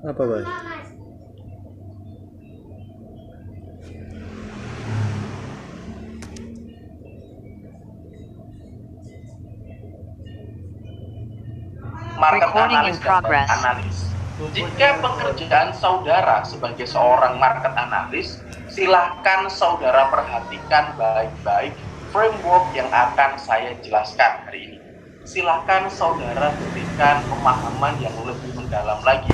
Apa, Bang? Market Recording in analis dan progress. analis. Jika pekerjaan saudara sebagai seorang market analis, silahkan saudara perhatikan baik-baik framework yang akan saya jelaskan hari ini. Silahkan saudara berikan pemahaman yang lebih mendalam lagi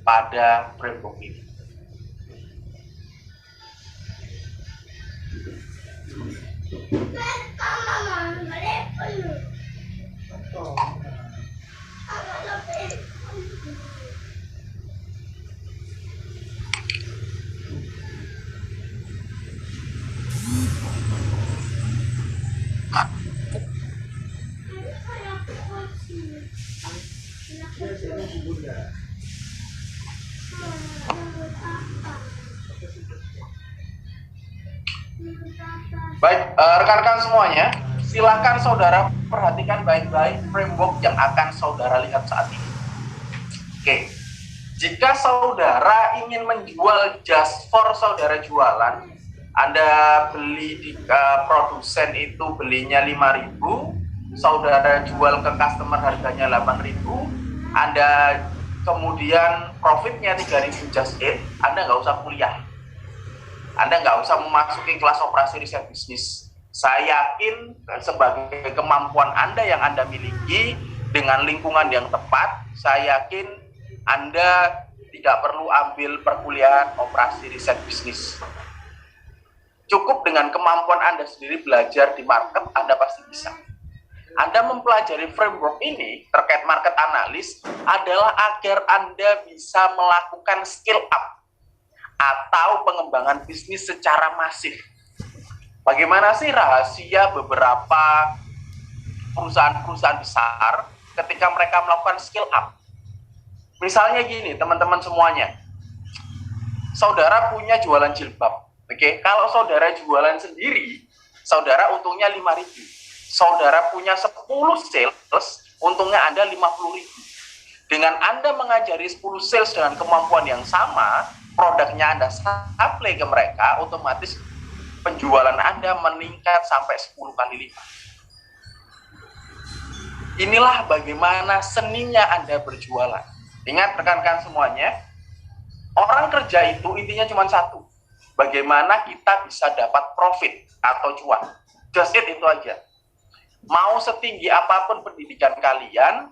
pada framework ini. Baik, rekan-rekan semuanya, silakan saudara perhatikan baik-baik framework yang akan saudara lihat saat ini. Oke, jika saudara ingin menjual just for saudara jualan, Anda beli di produsen itu belinya 5.000, saudara jual ke customer harganya 8.000, Anda kemudian profitnya 3.000 just in, Anda nggak usah kuliah. Anda nggak usah memasuki kelas operasi riset bisnis. Saya yakin sebagai kemampuan Anda yang Anda miliki dengan lingkungan yang tepat, saya yakin Anda tidak perlu ambil perkuliahan operasi riset bisnis. Cukup dengan kemampuan Anda sendiri belajar di market, Anda pasti bisa. Anda mempelajari framework ini terkait market analis adalah agar Anda bisa melakukan skill up atau pengembangan bisnis secara masif. Bagaimana sih rahasia beberapa perusahaan-perusahaan besar ketika mereka melakukan skill up? Misalnya gini, teman-teman semuanya. Saudara punya jualan jilbab. Oke, kalau saudara jualan sendiri, saudara untungnya 5.000. Saudara punya 10 sales, untungnya Anda 50.000. Dengan Anda mengajari 10 sales dengan kemampuan yang sama, produknya Anda supply ke mereka, otomatis penjualan Anda meningkat sampai 10 kali lipat. Inilah bagaimana seninya Anda berjualan. Ingat rekan-rekan semuanya, orang kerja itu intinya cuma satu. Bagaimana kita bisa dapat profit atau cuan. Just it itu aja. Mau setinggi apapun pendidikan kalian,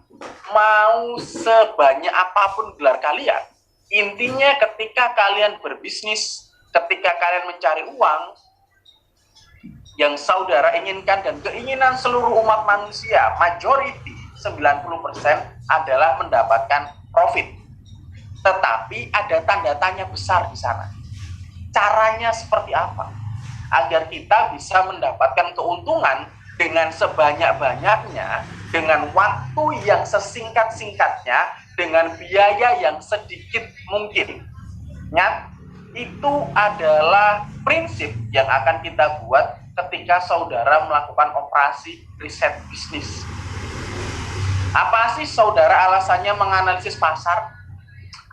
mau sebanyak apapun gelar kalian, intinya ketika kalian berbisnis, ketika kalian mencari uang, yang saudara inginkan dan keinginan seluruh umat manusia, majority 90% adalah mendapatkan profit. Tetapi ada tanda tanya besar di sana. Caranya seperti apa? Agar kita bisa mendapatkan keuntungan dengan sebanyak-banyaknya, dengan waktu yang sesingkat-singkatnya, dengan biaya yang sedikit mungkin. Ingat, itu adalah prinsip yang akan kita buat ketika saudara melakukan operasi riset bisnis. Apa sih saudara alasannya menganalisis pasar?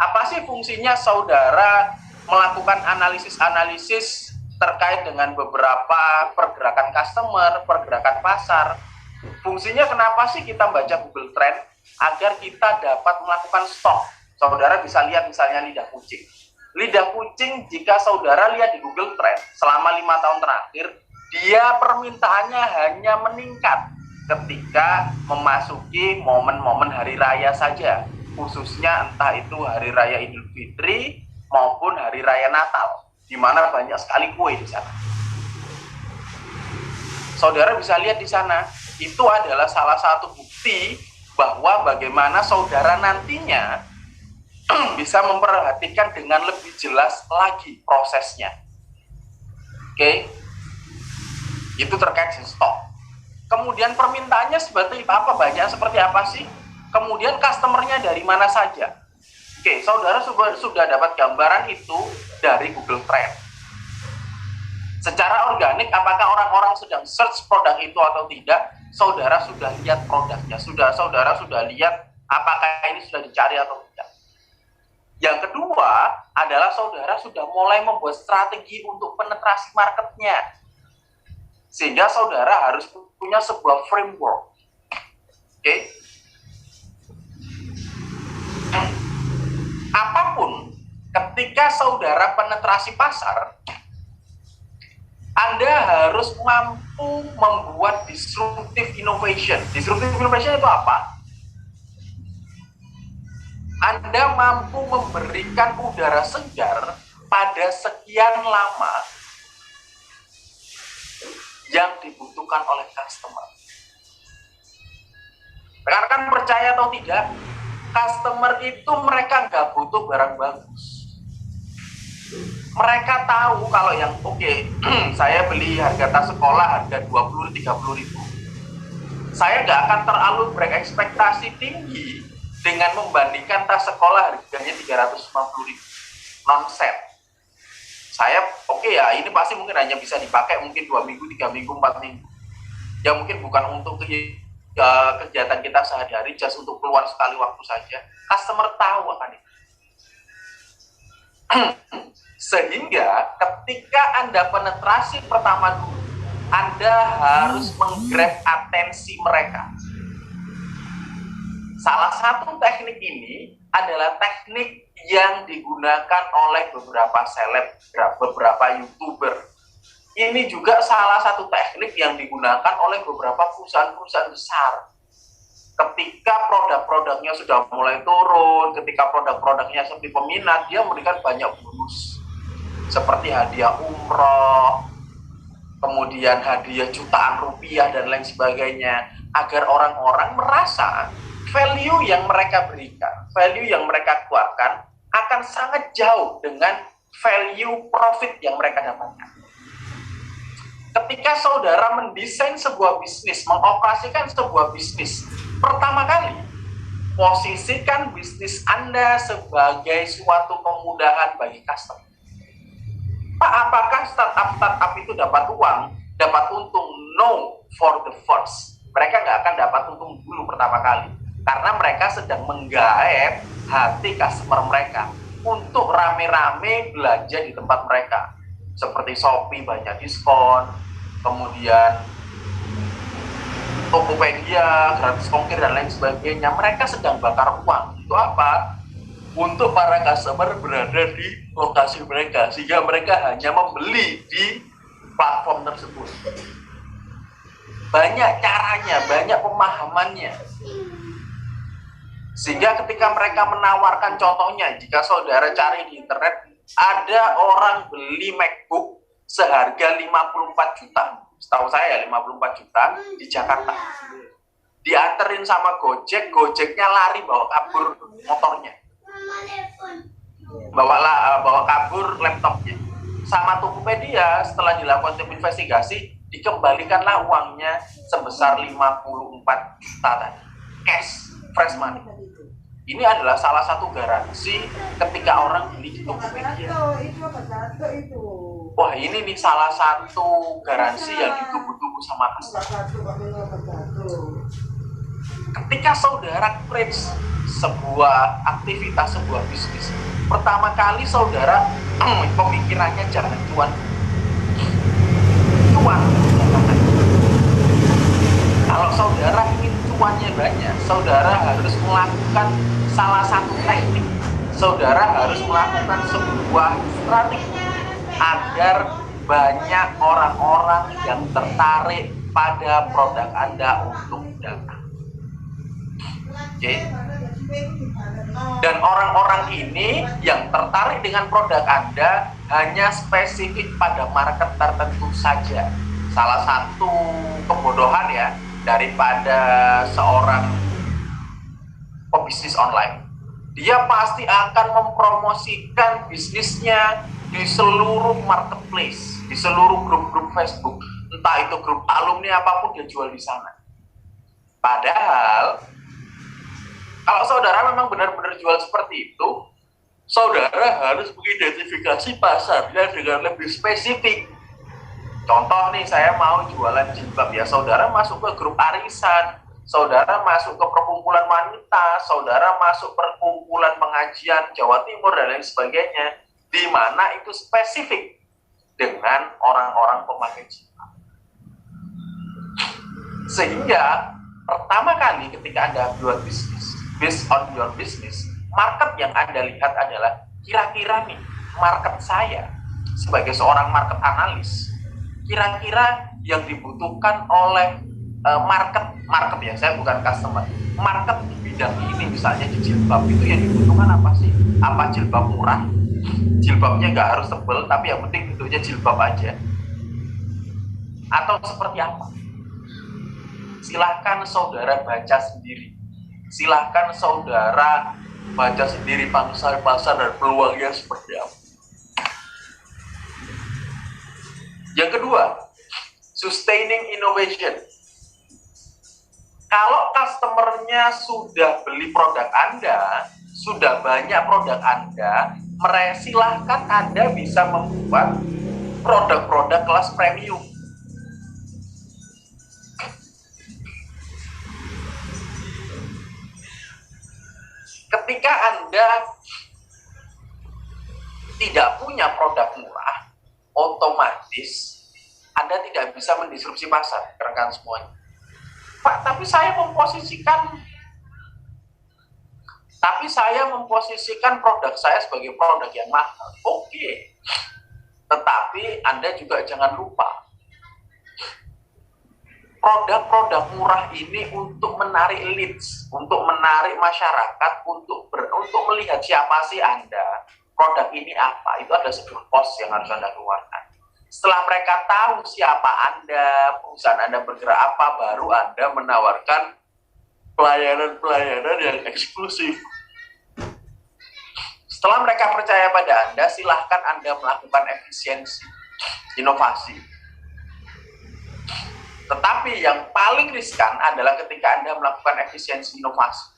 Apa sih fungsinya saudara melakukan analisis-analisis terkait dengan beberapa pergerakan customer, pergerakan pasar? Fungsinya kenapa sih kita baca Google Trend? Agar kita dapat melakukan stok. Saudara bisa lihat misalnya lidah kucing. Lidah kucing jika saudara lihat di Google Trend selama 5 tahun terakhir, dia permintaannya hanya meningkat ketika memasuki momen-momen hari raya saja, khususnya entah itu hari raya Idul Fitri maupun hari raya Natal, di mana banyak sekali kue di sana. Saudara bisa lihat di sana, itu adalah salah satu bukti bahwa bagaimana saudara nantinya bisa memperhatikan dengan lebih jelas lagi prosesnya. Oke, itu terkait stok. Kemudian permintaannya seperti apa, banyak seperti apa sih? Kemudian customernya dari mana saja? Oke, saudara sudah dapat gambaran itu dari Google Trend. Secara organik, apakah orang-orang sedang search produk itu atau tidak? Saudara sudah lihat produknya, saudara sudah lihat apakah ini sudah dicari atau tidak. Yang kedua adalah saudara sudah mulai membuat strategi untuk penetrasi marketnya. Sehingga saudara harus punya sebuah framework. Oke? Apapun, ketika saudara penetrasi pasar, Anda harus mampu membuat disruptive innovation. Disruptive innovation itu apa? Anda mampu memberikan udara segar pada sekian lama yang dibutuhkan oleh customer. Rekan-rekan percaya atau tidak, customer itu mereka nggak butuh barang bagus. Mereka tahu kalau yang saya beli harga tas sekolah harga 20-30 ribu. Saya nggak akan terlalu berekspektasi tinggi dengan membandingkan tas sekolah harganya 350 ribu. Non-set. Saya ya ini pasti mungkin hanya bisa dipakai mungkin 2 minggu, 3 minggu, 4 minggu. Ya mungkin bukan untuk kegiatan kita sehari-hari, just untuk keluar sekali waktu saja. Customer tahu akan itu. Sehingga ketika Anda penetrasi pertama dulu, Anda harus menggrab atensi mereka. Salah satu teknik ini adalah teknik yang digunakan oleh beberapa selebgram, beberapa YouTuber. Ini juga salah satu teknik yang digunakan oleh beberapa perusahaan-perusahaan besar. Ketika produk-produknya sudah mulai turun, ketika produk-produknya seperti peminat, dia memberikan banyak bonus. Seperti hadiah umroh, kemudian hadiah jutaan rupiah, dan lain sebagainya. Agar orang-orang merasa value yang mereka berikan, value yang mereka keluarkan akan sangat jauh dengan value profit yang mereka dapatkan. Ketika saudara mendesain sebuah bisnis, mengoperasikan sebuah bisnis, pertama kali, posisikan bisnis Anda sebagai suatu kemudahan bagi customer. Pak, apakah startup itu dapat uang, dapat untung? No, for the first. Mereka nggak akan dapat untung dulu pertama kali. Karena mereka sedang menggaet hati customer mereka untuk rame-rame belanja di tempat mereka. Seperti Shopee banyak diskon, kemudian Tokopedia, gratis ongkir, dan lain sebagainya. Mereka sedang bakar uang. Untuk apa? Untuk para customer berada di lokasi mereka, sehingga mereka hanya membeli di platform tersebut. Banyak caranya, banyak pemahamannya. Sehingga ketika mereka menawarkan, contohnya, jika saudara cari di internet, ada orang beli MacBook seharga 54 juta. Setahu saya 54 juta di Jakarta. Dianterin sama Gojek, Gojeknya lari bawa kabur motornya. Bawa kabur laptopnya. Sama Tokopedia, setelah dilakukan tim investigasi, dikembalikanlah uangnya sebesar 54 juta tadi. Cash, fresh money. Ini adalah salah satu garansi ketika orang beli di Tokopedia. Wah, ini nih salah satu garansi yang ditunggu-tunggu sama customer. Ketika saudara create sebuah aktivitas, sebuah bisnis, pertama kali saudara pemikirannya jangan cuan. Kalau saudara ingin cuannya banyak, saudara harus melakukan salah satu teknik. Saudara harus melakukan sebuah strategi agar banyak orang-orang yang tertarik pada produk Anda untuk datang. Oke. Dan orang-orang ini yang tertarik dengan produk Anda hanya spesifik pada market tertentu saja. Salah satu kebodohan ya daripada seorang pebisnis online. Dia pasti akan mempromosikan bisnisnya di seluruh marketplace, di seluruh grup-grup Facebook. Entah itu grup alumni apapun, dia jual di sana. Padahal kalau saudara memang benar-benar jual seperti itu, saudara harus mengidentifikasi pasarnya dengan lebih spesifik. Contoh nih, saya mau jualan jilbab ya, saudara masuk ke grup arisan, saudara masuk ke perkumpulan wanita, saudara masuk perkumpulan pengajian Jawa Timur dan lain sebagainya, di mana itu spesifik dengan orang-orang pemakai jilbab. Sehingga pertama kali ketika Anda buat bisnis, based on your business, market yang Anda lihat adalah kira-kira nih market saya sebagai seorang market analis, kira-kira yang dibutuhkan oleh market ya, saya bukan customer, market di bidang ini, misalnya di jilbab itu yang dibutuhkan apa sih? Apa jilbab murah? Jilbabnya nggak harus tebel, tapi yang penting bentuknya jilbab aja. Atau seperti apa? Silahkan saudara baca sendiri. Silahkan saudara baca sendiri pasar dan peluangnya seperti apa. Yang kedua, sustaining innovation. Kalau customernya sudah beli produk Anda, sudah banyak produk Anda, silahkan Anda bisa membuat produk-produk kelas premium. Ketika Anda tidak punya produk murah, otomatis Anda tidak bisa mendisrupsi pasar, rekan semuanya. Pak, tapi saya memposisikan produk saya sebagai produk yang mahal. Oke. Tetapi Anda juga jangan lupa, produk-produk murah ini untuk menarik leads, untuk menarik masyarakat, untuk melihat siapa sih Anda, produk ini apa, itu ada sebuah cost yang harus Anda keluarkan. Setelah mereka tahu siapa Anda, perusahaan Anda bergerak apa, baru Anda menawarkan pelayanan-pelayanan yang eksklusif. Setelah mereka percaya pada Anda, silahkan Anda melakukan efisiensi, inovasi. Tetapi yang paling riskan adalah ketika Anda melakukan efisiensi inovasi.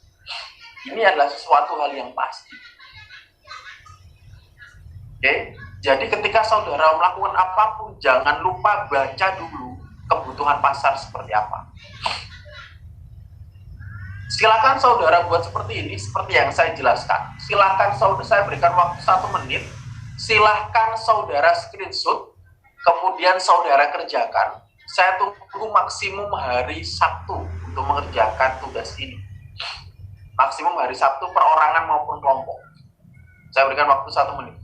Ini adalah sesuatu hal yang pasti. Oke? Jadi ketika saudara melakukan apapun, jangan lupa baca dulu kebutuhan pasar seperti apa. Silakan saudara buat seperti ini, seperti yang saya jelaskan. Silakan saya berikan waktu 1 menit. Silakan saudara screenshot, kemudian saudara kerjakan. Saya tunggu maksimum hari Sabtu untuk mengerjakan tugas ini. Maksimum hari Sabtu perorangan maupun kelompok. Saya berikan waktu 1 menit.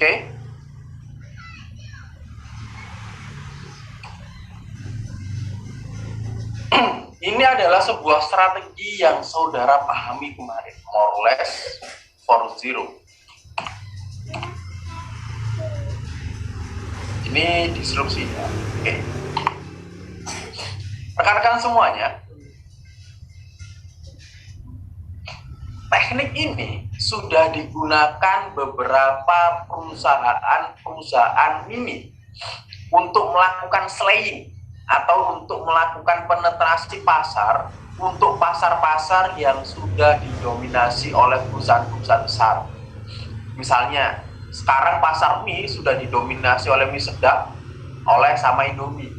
Oke? Ini adalah sebuah strategi yang saudara pahami kemarin, more or less for zero. Ini disrupsinya. Oke. Rekan-rekan semuanya, teknik ini sudah digunakan beberapa perusahaan mini untuk melakukan slaying atau untuk melakukan penetrasi pasar untuk pasar-pasar yang sudah didominasi oleh perusahaan-perusahaan besar. Misalnya, sekarang pasar mie sudah didominasi oleh mie sedap sama Indomie.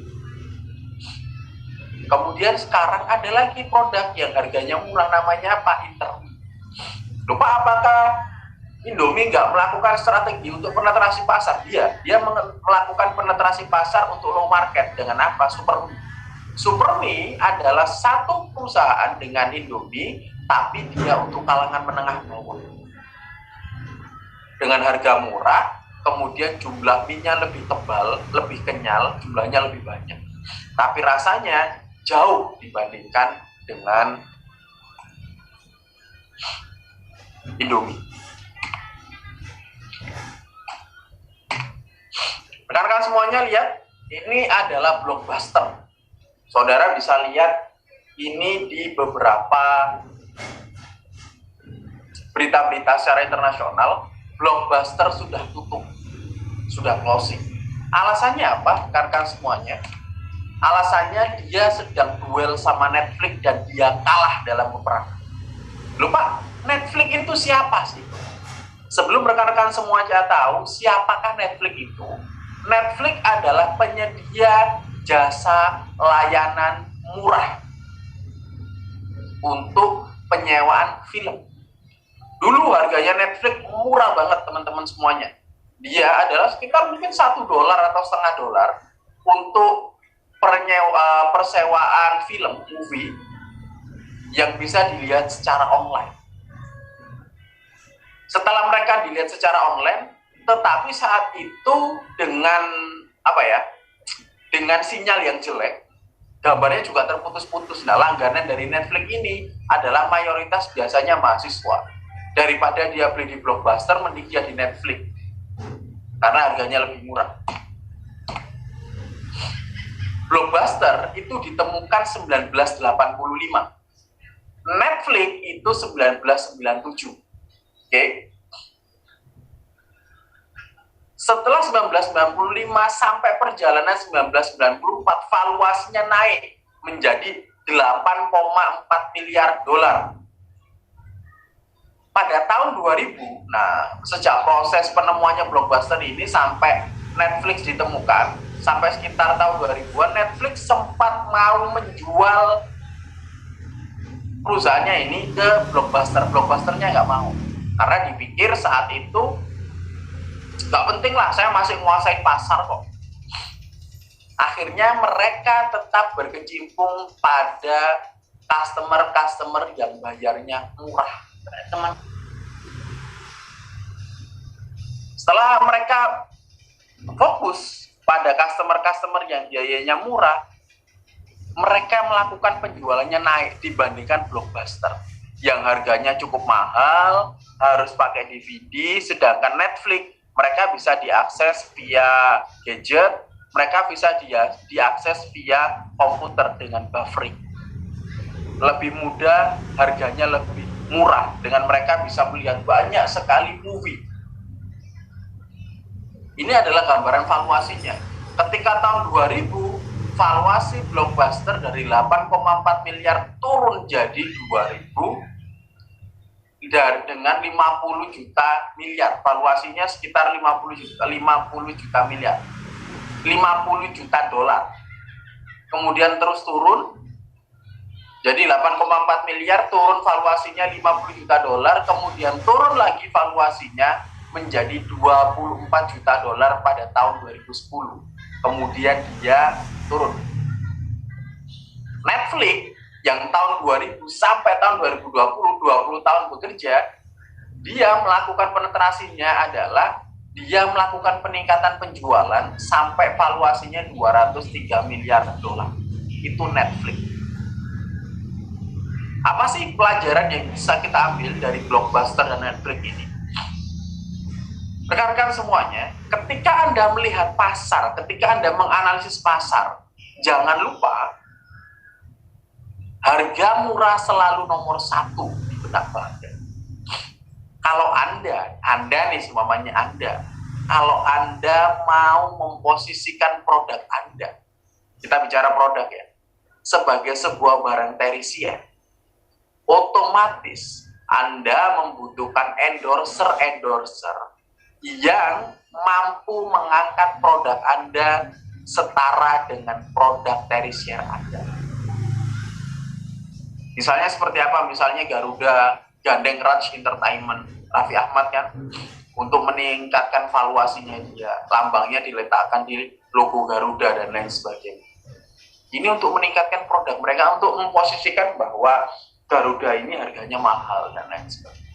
Kemudian sekarang ada lagi produk yang harganya murah, namanya apa? Intermie. Lupa apakah Indomie nggak melakukan strategi untuk penetrasi pasar? Dia melakukan penetrasi pasar untuk low market dengan apa? Supermi. Supermi adalah satu perusahaan dengan Indomie, tapi dia untuk kalangan menengah bawah. Dengan harga murah, kemudian jumlah mie-nya lebih tebal, lebih kenyal, jumlahnya lebih banyak. Tapi rasanya jauh dibandingkan dengan Indomie. Rekan-rekan semuanya lihat, ini adalah blockbuster. Saudara bisa lihat ini di beberapa berita-berita secara internasional, blockbuster sudah tutup, sudah closing. Alasannya apa, rekan-rekan semuanya? Alasannya dia sedang duel sama Netflix dan dia kalah dalam peperangan. Lupa, Netflix itu siapa sih? Sebelum rekan-rekan semuanya tahu siapakah Netflix itu, Netflix adalah penyedia jasa layanan murah untuk penyewaan film. Dulu harganya Netflix murah banget teman-teman semuanya. Dia adalah sekitar mungkin $1 atau setengah dolar untuk persewaan film, movie yang bisa dilihat secara online. Setelah mereka dilihat secara online, tetapi saat itu dengan dengan sinyal yang jelek, gambarnya juga terputus-putus. Nah, langganan dari Netflix ini adalah mayoritas biasanya mahasiswa. Daripada dia beli di Blockbuster, mending dia di Netflix karena harganya lebih murah. Blockbuster itu ditemukan 1985, Netflix itu 1997. Oke. Setelah 1995 sampai perjalanan 1994, valuasinya naik menjadi 8,4 miliar dolar. Pada tahun 2000, nah sejak proses penemuannya Blockbuster ini sampai Netflix ditemukan, sampai sekitar tahun 2000-an, Netflix sempat mau menjual perusahaannya ini ke Blockbuster. Blockbusternya nggak mau, karena dipikir saat itu nggak penting lah, saya masih menguasai pasar kok. Akhirnya mereka tetap berkecimpung pada customer yang bayarnya murah, teman. Setelah mereka fokus pada customer yang biayanya murah, mereka melakukan penjualannya naik dibandingkan Blockbuster yang harganya cukup mahal, harus pakai DVD, sedangkan Netflix mereka bisa diakses via gadget, mereka bisa diakses via komputer dengan buffering. Lebih mudah, harganya lebih murah, dengan mereka bisa melihat banyak sekali movie. Ini adalah gambaran valuasinya. Ketika tahun 2000, valuasi Blockbuster dari 8,4 miliar turun jadi 2000 dengan 50 juta miliar. Valuasinya sekitar 50 juta miliar. 50 juta dolar. Kemudian terus turun. Jadi 8,4 miliar turun valuasinya 50 juta dolar, kemudian turun lagi valuasinya menjadi 24 juta dolar pada tahun 2010. Kemudian dia turun. Netflix yang tahun 2000 sampai tahun 2020, 20 tahun bekerja, dia melakukan penetrasinya adalah dia melakukan peningkatan penjualan sampai valuasinya 203 miliar dolar. Itu Netflix. Apa sih pelajaran yang bisa kita ambil dari Blockbuster dan Netflix ini? Rekan-rekan semuanya, ketika Anda melihat pasar, ketika Anda menganalisis pasar, jangan lupa harga murah selalu nomor satu di benak Anda. Kalau Anda nih semuanya Anda, kalau Anda mau memposisikan produk Anda, kita bicara produk ya, sebagai sebuah barang tersier, otomatis Anda membutuhkan endorser yang mampu mengangkat produk Anda setara dengan produk tersier Anda. Misalnya seperti apa? Misalnya Garuda, gandeng Raj Entertainment, Raffi Ahmad kan, untuk meningkatkan valuasinya dia, lambangnya diletakkan di logo Garuda dan lain sebagainya. Ini untuk meningkatkan produk mereka, untuk memposisikan bahwa Garuda ini harganya mahal dan lain sebagainya.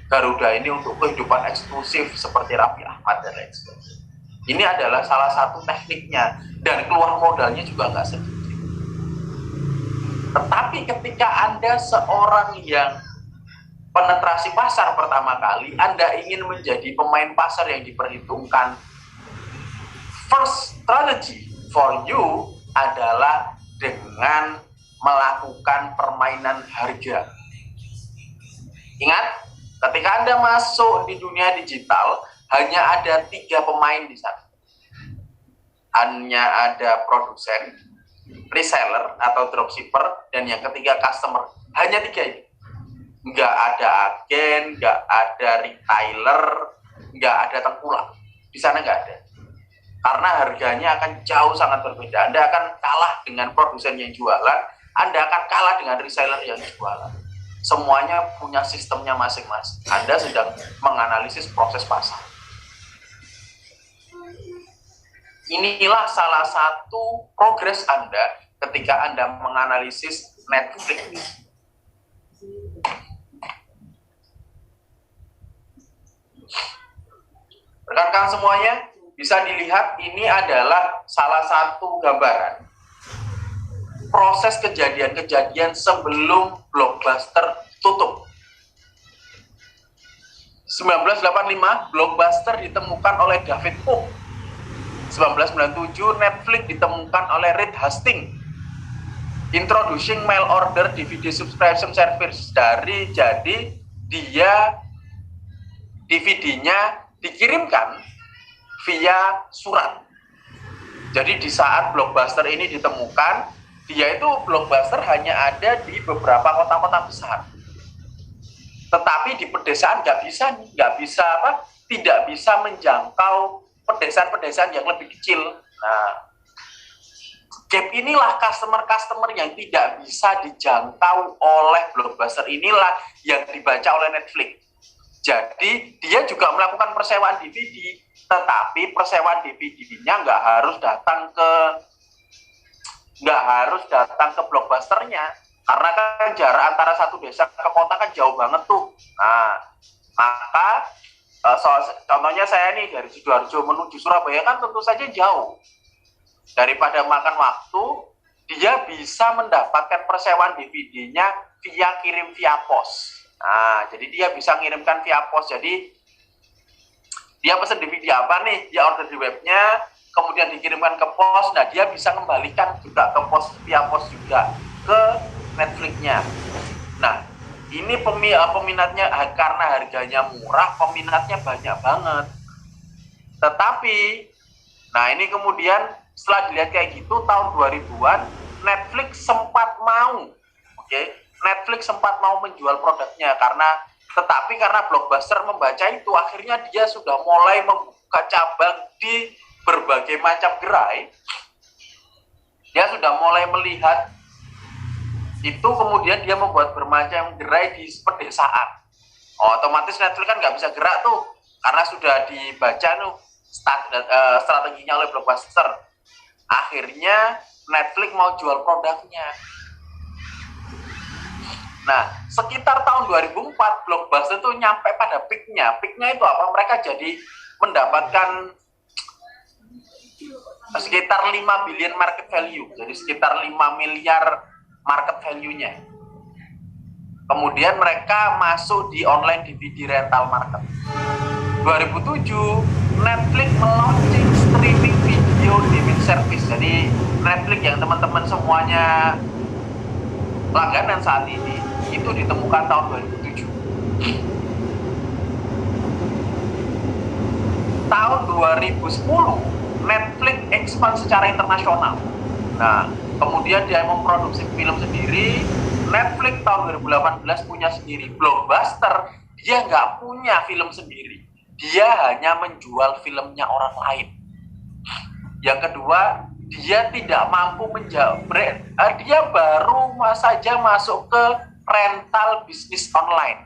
Garuda ini untuk kehidupan eksklusif seperti Raffi Ahmad dan lain sebagainya. Ini adalah salah satu tekniknya, dan keluar modalnya juga nggak sedikit. Tetapi ketika Anda seorang yang penetrasi pasar pertama kali, Anda ingin menjadi pemain pasar yang diperhitungkan, first strategy for you adalah dengan melakukan permainan harga. Ingat, ketika Anda masuk di dunia digital, hanya ada 3 pemain di sana. Hanya ada produsen, reseller atau dropshipper, dan yang ketiga customer. Hanya 3 ini. Nggak ada agen, nggak ada retailer, nggak ada tengkulak. Di sana nggak ada. Karena harganya akan jauh sangat berbeda. Anda akan kalah dengan produsen yang jualan, Anda akan kalah dengan reseller yang jualan. Semuanya punya sistemnya masing-masing. Anda sedang menganalisis proses pasar. Inilah salah satu progres Anda ketika Anda menganalisis Netflix. Rekan-rekan semuanya, bisa dilihat ini adalah salah satu gambaran proses kejadian-kejadian sebelum Blockbuster tutup. 1985 Blockbuster ditemukan oleh David Koch. 1997 Netflix ditemukan oleh Reed Hastings. Introducing mail order DVD subscription service, jadi dia DVD-nya dikirimkan via surat. Jadi di saat Blockbuster ini ditemukan, dia itu Blockbuster hanya ada di beberapa kota-kota besar. Tetapi di pedesaan tidak bisa menjangkau pedesaan-pedesaan yang lebih kecil. Nah, gap inilah customer yang tidak bisa dijangkau oleh Blockbuster, inilah yang dibaca oleh Netflix. Jadi dia juga melakukan persewaan DVD, tetapi persewaan DVD-nya nggak harus datang ke Blockbusternya, karena kan jarak antara satu desa ke kota kan jauh banget tuh. Nah, maka contohnya saya nih dari Sidoarjo menuju Surabaya kan tentu saja jauh. Daripada makan waktu, dia bisa mendapatkan persewaan DVD-nya kirim via pos. Nah, jadi dia bisa mengirimkan via pos. Jadi dia pesan DVD apa nih, dia order di webnya, kemudian dikirimkan ke pos. Nah, dia bisa kembalikan juga ke pos via pos juga ke Netflix-nya. Nah, ini peminatnya karena harganya murah, peminatnya banyak banget. Tetapi, nah ini kemudian setelah dilihat kayak gitu tahun 2000-an, Netflix sempat mau, Netflix sempat mau menjual produknya tetapi karena Blockbuster membaca itu, akhirnya dia sudah mulai membuka cabang di berbagai macam gerai. Dia sudah mulai melihat itu, kemudian dia membuat bermacam gerai di pedesaan. Otomatis Netflix kan nggak bisa gerak tuh, karena sudah dibaca strateginya oleh Blockbuster. Akhirnya Netflix mau jual produknya. Nah, sekitar tahun 2004 Blockbuster itu nyampe pada peaknya. Peaknya itu apa? Mereka jadi mendapatkan sekitar 5 billion market value. Jadi sekitar 5 miliar market value-nya. Kemudian mereka masuk di online DVD rental market. 2007 Netflix melaunching streaming video DVD service. Jadi Netflix yang teman-teman semuanya langganan saat ini itu ditemukan tahun 2007. Tahun 2010 Netflix expand secara internasional. Nah, kemudian dia memproduksi film sendiri. Netflix tahun 2018 punya sendiri. Blockbuster dia nggak punya film sendiri, dia hanya menjual filmnya orang lain. Yang kedua, dia tidak mampu dia baru saja masuk ke rental bisnis online.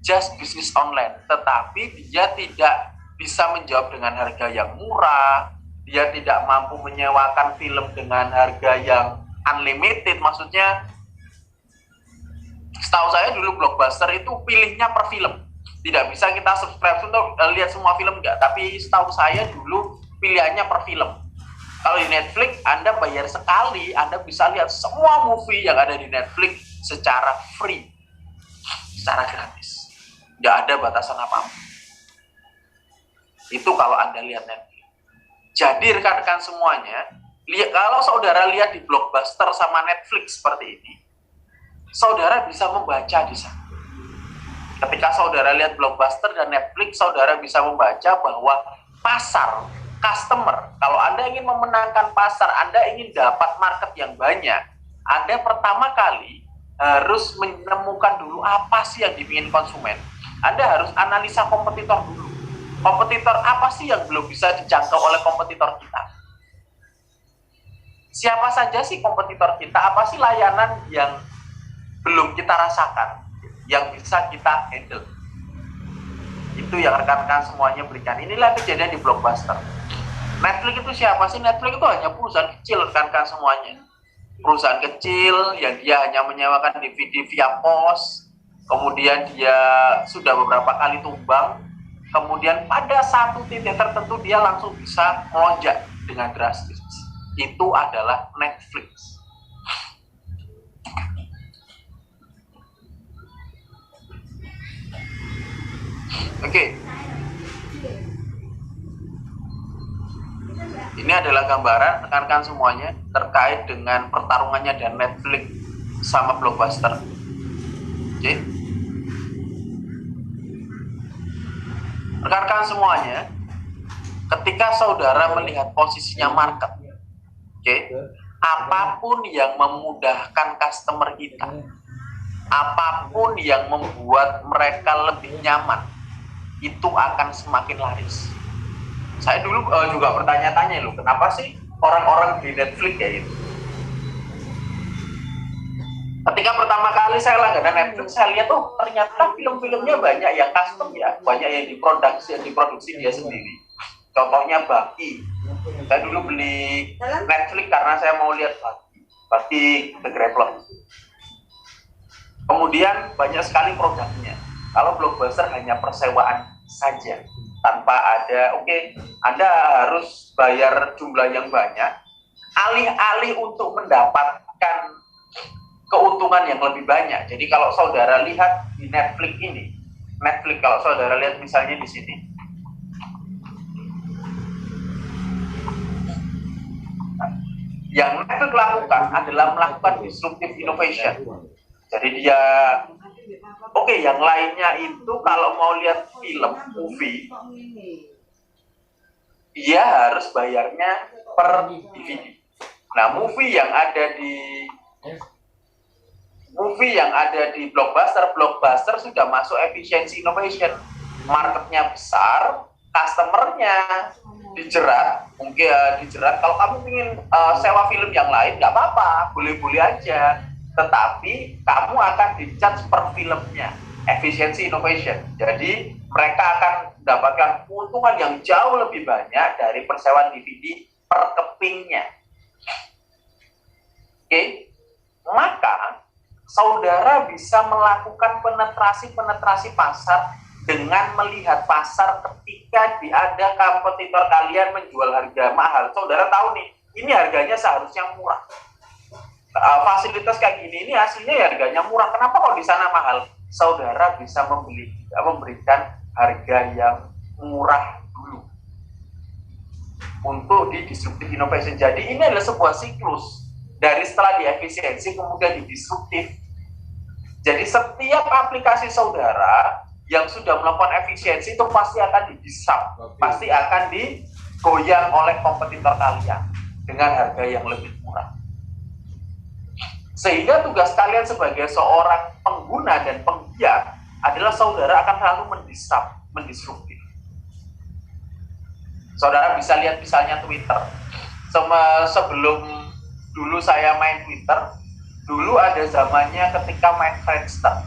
just bisnis online, tetapi dia tidak bisa menjawab dengan harga yang murah, dia tidak mampu menyewakan film dengan harga yang unlimited. Maksudnya, setahu saya dulu Blockbuster itu pilihnya per film, tidak bisa kita subscribe untuk lihat semua film, enggak, tapi setahu saya dulu pilihannya per film. Kalau di Netflix, Anda bayar sekali, Anda bisa lihat semua movie yang ada di Netflix secara free, secara gratis, nggak ada batasan apa-apa. Itu kalau Anda lihat Netflix. Jadi rekan-rekan semuanya, kalau saudara lihat di Blockbuster sama Netflix seperti ini, saudara bisa membaca di sana. Ketika saudara lihat Blockbuster dan Netflix, saudara bisa membaca bahwa pasar, customer, kalau Anda ingin memenangkan pasar, Anda ingin dapat market yang banyak, Anda pertama kali harus menemukan dulu apa sih yang diingin konsumen. Anda harus analisa kompetitor dulu. Kompetitor apa sih yang belum bisa dijangkau oleh kompetitor kita? Siapa saja sih kompetitor kita? Apa sih layanan yang belum kita rasakan, yang bisa kita handle? Itu yang rekan-rekan semuanya berikan. Inilah kejadian di Blockbuster. Netflix itu siapa sih? Netflix itu hanya perusahaan kecil, rekan-rekan semuanya. Perusahaan kecil yang dia hanya menyewakan DVD via pos, kemudian dia sudah beberapa kali tumbang, kemudian pada satu titik tertentu dia langsung bisa melonjak dengan drastis. Itu adalah Netflix. Oke. Ini adalah gambaran rekan-rekan semuanya terkait dengan pertarungannya dan Netflix sama Blockbuster. Oke. Rekan-rekan semuanya, ketika saudara melihat posisinya market, oke, apapun yang memudahkan customer kita, apapun yang membuat mereka lebih nyaman, itu akan semakin laris. Saya dulu juga bertanya-tanya loh, kenapa sih orang-orang di Netflix kayak gitu? Ketika pertama kali saya langganan Netflix, saya lihat ternyata film-filmnya banyak yang custom ya, banyak yang diproduksi dia sendiri. Contohnya Baki. Saya dulu beli Netflix karena saya mau lihat Baki The Grappler. Kemudian banyak sekali produknya. Kalau Blockbuster hanya persewaan saja, tanpa ada, Anda harus bayar jumlah yang banyak, alih-alih untuk mendapatkan keuntungan yang lebih banyak. Jadi kalau saudara lihat di Netflix ini, kalau saudara lihat misalnya di sini, yang Netflix lakukan adalah melakukan disruptive innovation. Jadi dia, yang lainnya itu kalau mau lihat film, movie, dia harus bayarnya per DVD. Nah, movie yang ada di Blockbuster sudah masuk efisiensi innovation. Marketnya besar, customernya dijerat, dijerat. Kalau kamu ingin sewa film yang lain, nggak apa-apa, boleh-boleh aja. Tetapi kamu akan di-charge per filmnya, efisiensi innovation. Jadi mereka akan mendapatkan keuntungan yang jauh lebih banyak dari persewaan DVD per kepingnya. Maka saudara bisa melakukan penetrasi pasar dengan melihat pasar ketika ada kompetitor kalian menjual harga mahal. Saudara tahu nih, ini harganya seharusnya murah. Fasilitas kayak gini, ini aslinya harganya murah. Kenapa kalau di sana mahal? Saudara bisa memberikan harga yang murah dulu untuk di disruptive innovation. Jadi ini adalah sebuah siklus. Dari setelah di efisiensi kemudian di disruptif. Jadi setiap aplikasi saudara yang sudah melakukan efisiensi itu pasti akan di-disrupt, pasti akan digoyang oleh kompetitor kalian dengan harga yang lebih murah. Sehingga tugas kalian sebagai seorang pengguna dan penggiat adalah saudara akan selalu mendisruptif. Saudara bisa lihat misalnya Twitter. Sebelum dulu saya main Twitter, dulu ada zamannya ketika main Friendster.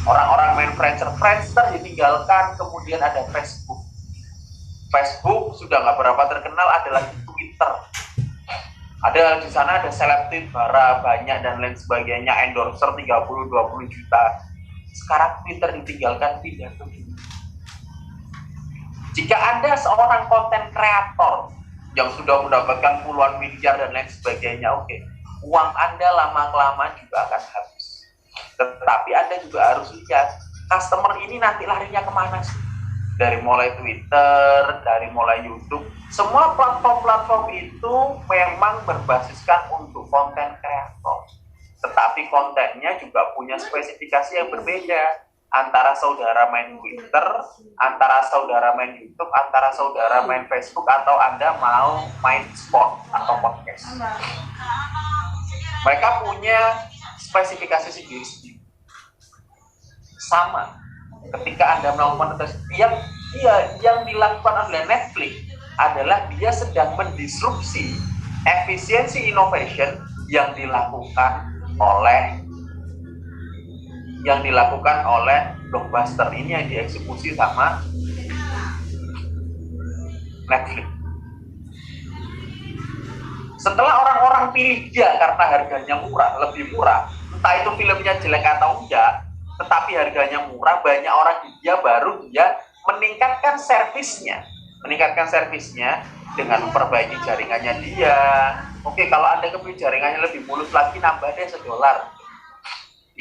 Orang-orang main Friendster ditinggalkan, kemudian ada Facebook. Facebook sudah nggak berapa terkenal, adalah Twitter. Ada di sana ada selebgram bara banyak dan lain sebagainya, endorser 30-20 juta. Sekarang Twitter ditinggalkan, pindah ke Twitter. Jika Anda seorang konten kreator yang sudah mendapatkan puluhan miliar dan lain sebagainya, oke, uang Anda lama-kelamaan juga akan habis. Tetapi Anda juga harus lihat, customer ini nanti larinya kemana sih? Dari mulai Twitter, dari mulai YouTube, semua platform-platform itu memang berbasiskan untuk konten kreator. Tetapi kontennya juga punya spesifikasi yang berbeda. Antara saudara main Twitter, antara saudara main YouTube, antara saudara main Facebook, atau Anda mau main sport atau podcast. Mereka punya spesifikasi sendiri-sendiri. Sama ketika Anda melakukan tes, yang dilakukan oleh Netflix adalah dia sedang mendisrupsi efisiensi innovation yang dilakukan oleh Blockbuster ini, yang dieksekusi sama Netflix. Setelah orang-orang pilih dia karena harganya murah, lebih murah, entah itu filmnya jelek atau enggak, tetapi harganya murah, banyak orang dia baru dia meningkatkan servisnya dengan memperbaiki jaringannya dia. Oke, kalau Anda kepilih jaringannya lebih mulus lagi, nambah deh $1.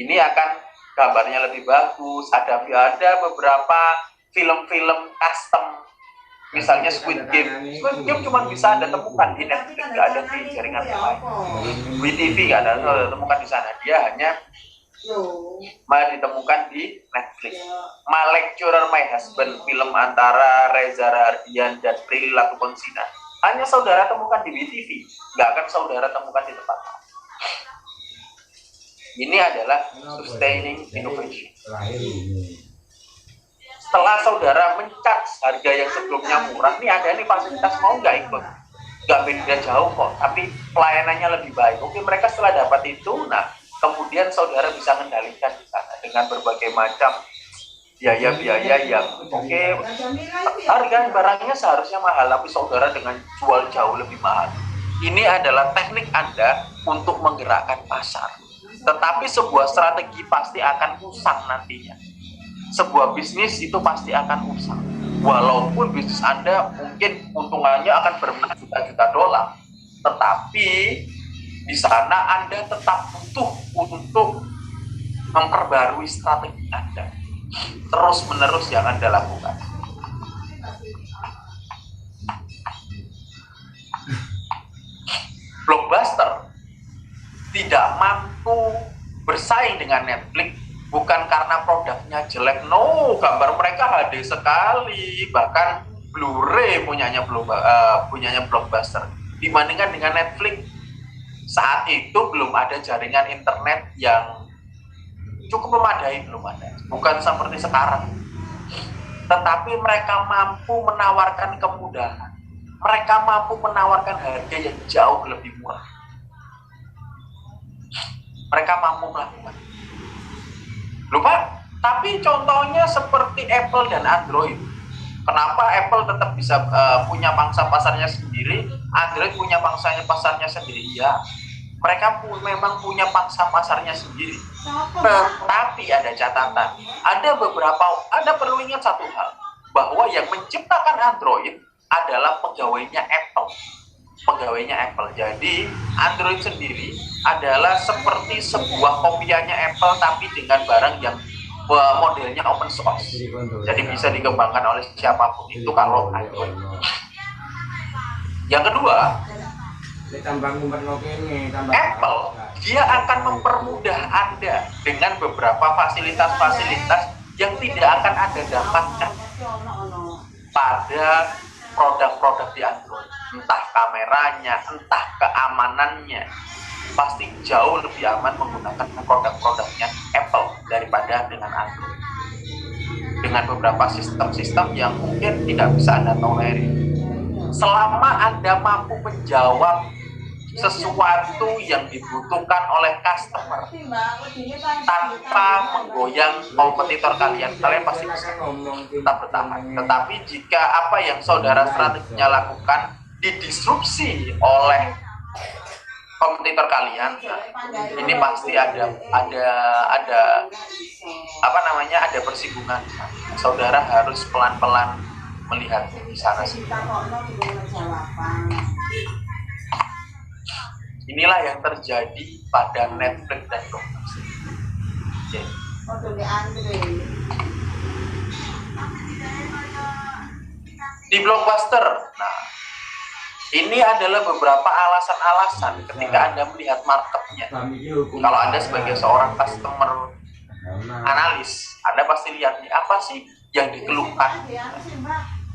Ini akan gambarnya lebih bagus. Ada beberapa film-film custom, misalnya Squid Game cuma bisa Anda temukan di Netflix, nggak ada di jaringan lain. WeTV nggak ada temukan di sana, dia hanya ditemukan di Netflix. My Lecturer, My Husband, film antara Reza Rahardian dan Prilly Latuconsina, hanya saudara temukan di WeTV, nggak akan saudara temukan di tempat lain. Ini adalah sustaining innovation. Setelah saudara men-charge harga yang sebelumnya murah, nih ada nih fasilitas, mau nggak ikut? Nggak beda jauh kok, tapi pelayanannya lebih baik. Oke, mereka setelah dapat itu, nah kemudian saudara bisa mengendalikan di sana dengan berbagai macam biaya-biaya yang harga barangnya seharusnya mahal, tapi saudara dengan jual jauh lebih mahal. Ini adalah teknik Anda untuk menggerakkan pasar. Tetapi sebuah strategi pasti akan usang nantinya. Sebuah bisnis itu pasti akan usang. Walaupun bisnis Anda mungkin untungannya akan berjuta-juta dolar, tetapi di sana Anda tetap butuh untuk memperbarui strategi Anda. Terus-menerus yang Anda lakukan. Blockbuster tidak mampu bersaing dengan Netflix bukan karena produknya jelek. No, gambar mereka HD sekali, bahkan Blu-ray punyanya Blockbuster. Dibandingkan dengan Netflix, saat itu belum ada jaringan internet yang cukup memadai, belum ada. Bukan seperti sekarang. Tetapi mereka mampu menawarkan kemudahan. Mereka mampu menawarkan harga yang jauh lebih murah. Mereka mampu melakukan. Lupa, tapi contohnya seperti Apple dan Android. Kenapa Apple tetap bisa punya pangsa pasarnya sendiri, Android punya pangsanya pasarnya sendiri? Ya, mereka memang punya pangsa pasarnya sendiri. Tetapi ada catatan, Anda perlu ingat satu hal, bahwa yang menciptakan Android adalah pegawainya Apple. Jadi Android sendiri adalah seperti sebuah kopiannya Apple, tapi dengan barang yang modelnya open source. Jadi bisa dikembangkan oleh siapapun itu kalau Android. Yang kedua, Apple dia akan mempermudah Anda dengan beberapa fasilitas-fasilitas yang tidak akan Anda dapatkan pada produk-produk di Android. Entah kameranya, entah keamanannya, pasti jauh lebih aman menggunakan produk-produknya Apple daripada dengan Android. Dengan beberapa sistem-sistem yang mungkin tidak bisa Anda tolerir. Selama Anda mampu menjawab sesuatu yang dibutuhkan oleh customer tanpa menggoyang kompetitor kalian, kalian pasti bisa tetap bertahan. Tetapi jika apa yang saudara strateginya lakukan didisrupsi oleh kompetitor kalian, ini pasti ada apa namanya, ada persinggungan. Saudara harus pelan-pelan melihat di sana. Inilah yang terjadi pada Netflix dan Blockbuster. Okay. Di Blockbuster, nah ini adalah beberapa alasan-alasan ketika Anda melihat marketnya. Kalau Anda sebagai seorang customer analis, Anda pasti lihat nih, apa sih yang dikeluhkan.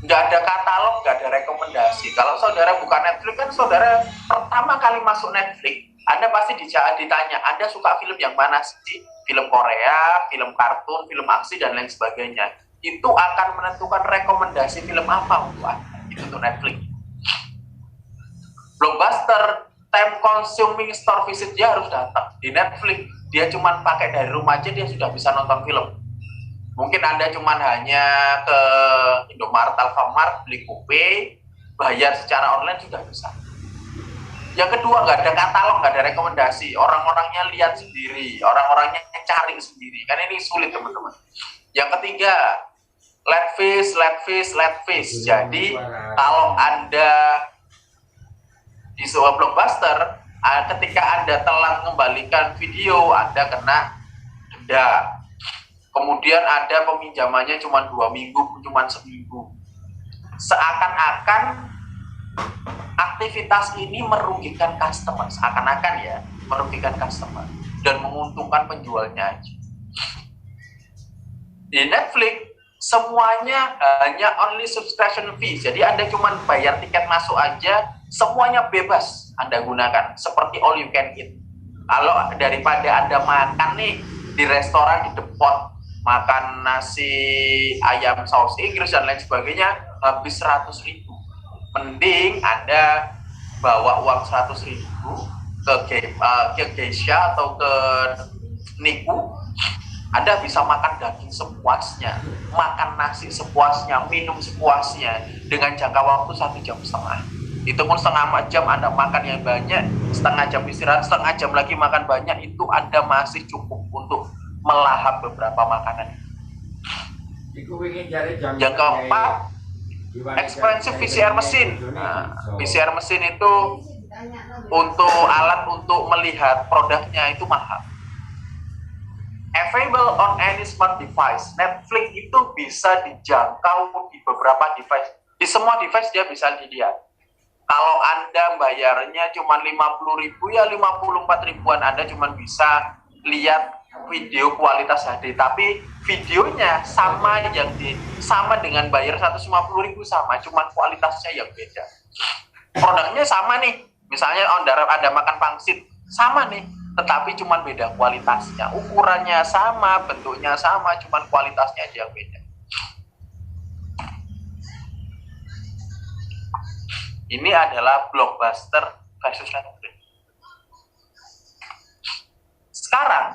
Nggak ada katalog, nggak ada rekomendasi. Kalau saudara buka Netflix, kan saudara pertama kali masuk Netflix, Anda pasti ditanya, Anda suka film yang mana sih? Film Korea, film kartun, film aksi, dan lain sebagainya. Itu akan menentukan rekomendasi film apa untuk Anda. Itu untuk Netflix. Blockbuster, time consuming store visit dia harus datang. Di Netflix, dia cuma pakai dari rumah aja, dia sudah bisa nonton film. Mungkin Anda cuma hanya ke Indomaret, Alfamart, beli kupe, bayar secara online sudah bisa. Yang kedua, nggak ada katalog, nggak ada rekomendasi. Orang-orangnya lihat sendiri, orang-orangnya cari sendiri. Kan ini sulit, teman-teman. Yang ketiga, let fish. Jadi, kalau Anda di sebuah Blockbuster, ketika Anda telah mengembalikan video, Anda kena denda. Kemudian ada peminjamannya cuma 2 minggu, cuma seminggu. Seakan-akan aktivitas ini merugikan customer, seakan-akan ya, merugikan customer dan menguntungkan penjualnya aja. Di Netflix semuanya hanya only subscription fee, jadi Anda cuma bayar tiket masuk aja, semuanya bebas Anda gunakan, seperti all you can eat. Kalau daripada Anda makan nih di restoran di depot, makan nasi ayam saus Inggris dan lain sebagainya, habis 100.000. Mending Anda bawa uang 100.000 ke Geisha atau ke Niku, Anda bisa makan daging sepuasnya, makan nasi sepuasnya, minum sepuasnya, dengan jangka waktu 1,5 jam. Itu pun setengah jam Anda makan yang banyak, setengah jam istirahat, setengah jam lagi makan banyak, itu Anda masih cukup untuk melahap beberapa makanan. Yang keempat, expensive VCR mesin. Nah, VCR mesin itu untuk alat untuk melihat produknya itu mahal. Available on any smart device. Netflix itu bisa dijangkau di beberapa device. Di semua device dia bisa dilihat. Kalau Anda bayarnya cuma 50.000 ya 54 ribuan, Anda cuma bisa lihat video kualitas HD, tapi videonya sama sama dengan bayar 150.000 sama, cuma kualitasnya yang beda. Produknya sama nih, misalnya Anda makan pangsit sama nih, tetapi cuma beda kualitasnya, ukurannya sama, bentuknya sama, cuma kualitasnya aja yang beda. Ini adalah Blockbuster versus Netflix. Sekarang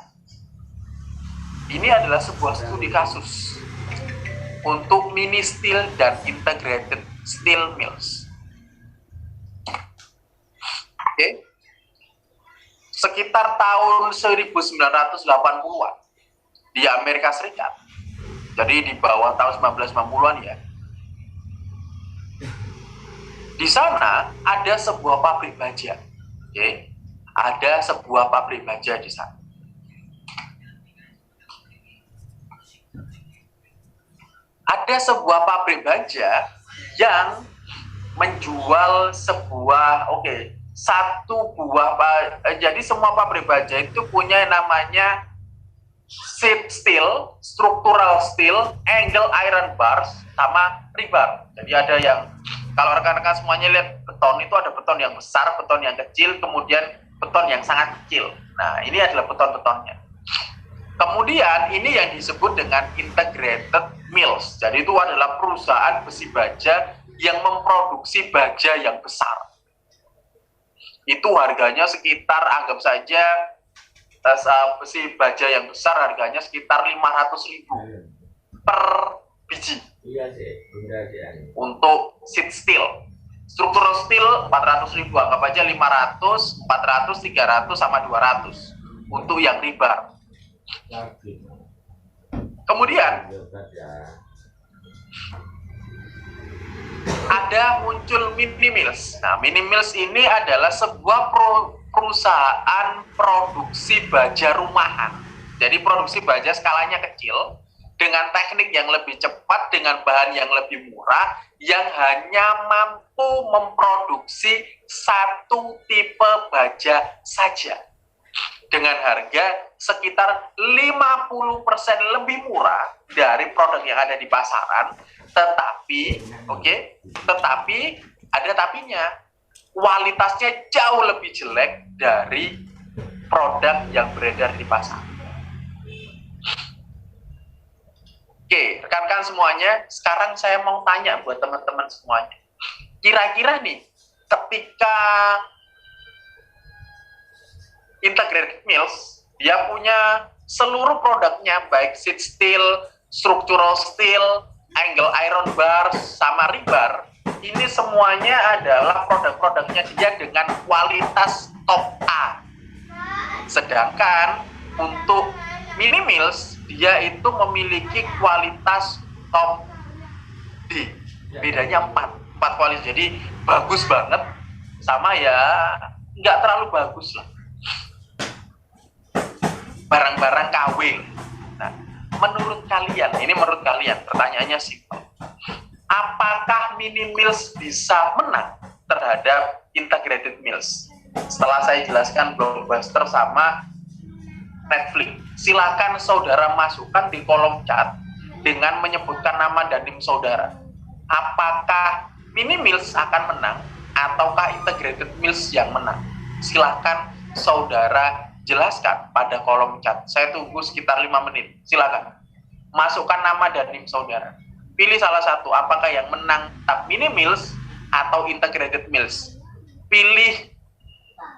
ini adalah sebuah studi kasus untuk mini steel dan integrated steel mills. Oke. Sekitar tahun 1980-an di Amerika Serikat. Jadi di bawah tahun 1990-an ya. Di sana ada sebuah pabrik baja. Oke. Ada sebuah pabrik baja di sana. Ada sebuah pabrik baja yang menjual jadi semua pabrik baja itu punya namanya sheet steel, structural steel, angle iron bars, sama rebar. Jadi ada yang, kalau rekan-rekan semuanya lihat beton itu ada beton yang besar, beton yang kecil, kemudian beton yang sangat kecil. Nah, ini adalah beton-betonnya. Kemudian ini yang disebut dengan integrated mills. Jadi itu adalah perusahaan besi baja yang memproduksi baja yang besar. Itu harganya sekitar, anggap saja besi baja yang besar harganya sekitar 500.000 per biji. Iya sih, bunda sih. Untuk sheet steel. Struktural steel 400.000, anggap aja 500, 400, 300 sama 200 untuk yang rebar. Kemudian ada muncul mini mills. Nah, mini mills ini adalah sebuah perusahaan produksi baja rumahan. Jadi produksi baja skalanya kecil dengan teknik yang lebih cepat, dengan bahan yang lebih murah, yang hanya mampu memproduksi satu tipe baja saja dengan harga sekitar 50% lebih murah dari produk yang ada di pasaran. Tetapi ada tapinya, kualitasnya jauh lebih jelek dari produk yang beredar di pasar. Oke, rekan-rekan semuanya, sekarang saya mau tanya buat teman-teman semuanya. Kira-kira nih, ketika integrated mills, dia punya seluruh produknya, baik sheet steel, structural steel, angle iron bar, sama rebar, ini semuanya adalah produk-produknya dia dengan kualitas top A. Sedangkan untuk mini mills, dia itu memiliki kualitas top D. Bedanya 4 kualitas. Jadi bagus banget sama ya nggak terlalu bagus lah. Barang-barang KW. Nah, menurut kalian, pertanyaannya simpel. Apakah mini mills bisa menang terhadap integrated mills? Setelah saya jelaskan Blockbuster sama Netflix, silakan saudara masukkan di kolom chat dengan menyebutkan nama dan NIM saudara. Apakah mini mills akan menang ataukah integrated mills yang menang? Silakan saudara jelaskan pada kolom chat. Saya tunggu sekitar 5 menit. Silakan masukkan nama dan NIM saudara. Pilih salah satu, apakah yang menang mini mills atau integrated mills. Pilih,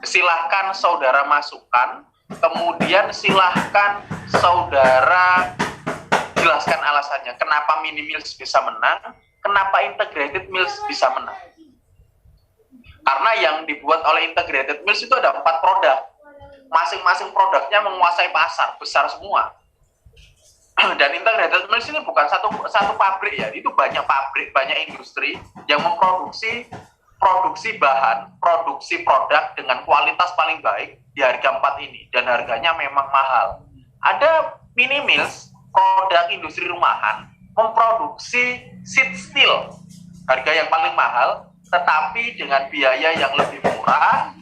silahkan saudara masukkan, kemudian silahkan saudara jelaskan alasannya. Kenapa mini mills bisa menang, kenapa integrated mills bisa menang. Karena yang dibuat oleh integrated mills itu ada 4 produk. Masing-masing produknya menguasai pasar, besar semua. Dan integrated mills ini bukan satu pabrik ya, itu banyak pabrik, banyak industri yang memproduksi bahan, produksi produk dengan kualitas paling baik di harga 4 ini, dan harganya memang mahal. Ada mini mills, produk industri rumahan, memproduksi sheet steel, harga yang paling mahal, tetapi dengan biaya yang lebih murah,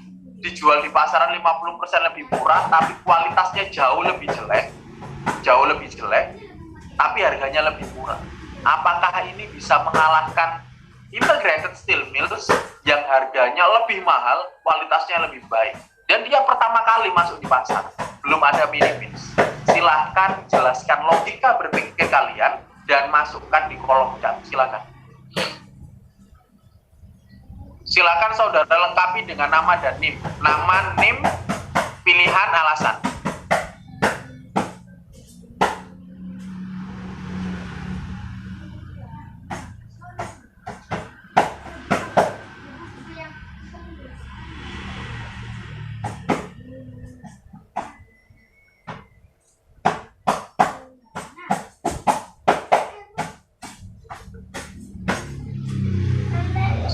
dijual di pasaran 50% lebih murah, tapi kualitasnya jauh lebih jelek, tapi harganya lebih murah. Apakah ini bisa mengalahkan integrated steel mills yang harganya lebih mahal, kualitasnya lebih baik, dan dia pertama kali masuk di pasar, belum ada mini mills? Silahkan jelaskan logika berpikir kalian dan masukkan di kolom chat. Silakan saudara lengkapi dengan nama dan NIM. Nama, NIM, pilihan, alasan.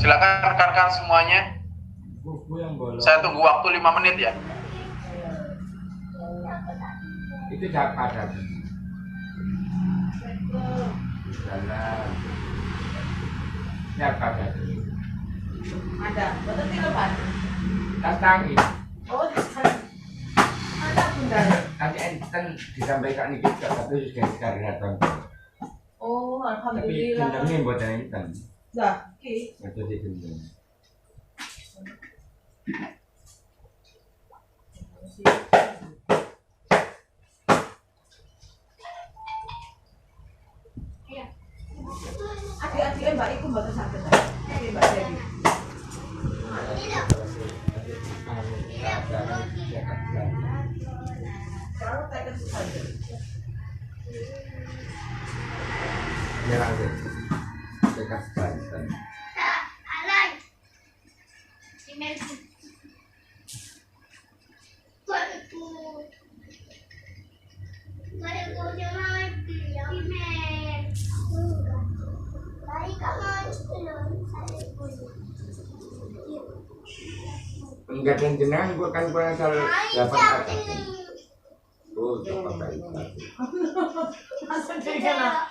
Silakan rekan-rekan semuanya. Saya tunggu waktu 5 menit ya. Itu siapa tadi? Siapa tadi? Ada, betul tidak Pak? Tantangi. Oh, ada bunda. Nanti enten disampaikan ini juga, tapi sudah sekarang. Oh, Tapi alhamdulillah. gendengnya buat enten. Dah, oke. Itu di gendeng. Adik-adiknya Mbak Iku Mbak Kesana. Mbak Dewi. Nyerang deh. Dekat sekali. Enggak dan jenang gua kan kurang salah 8 kata. Oh, coba baik. Langsung jadi kena.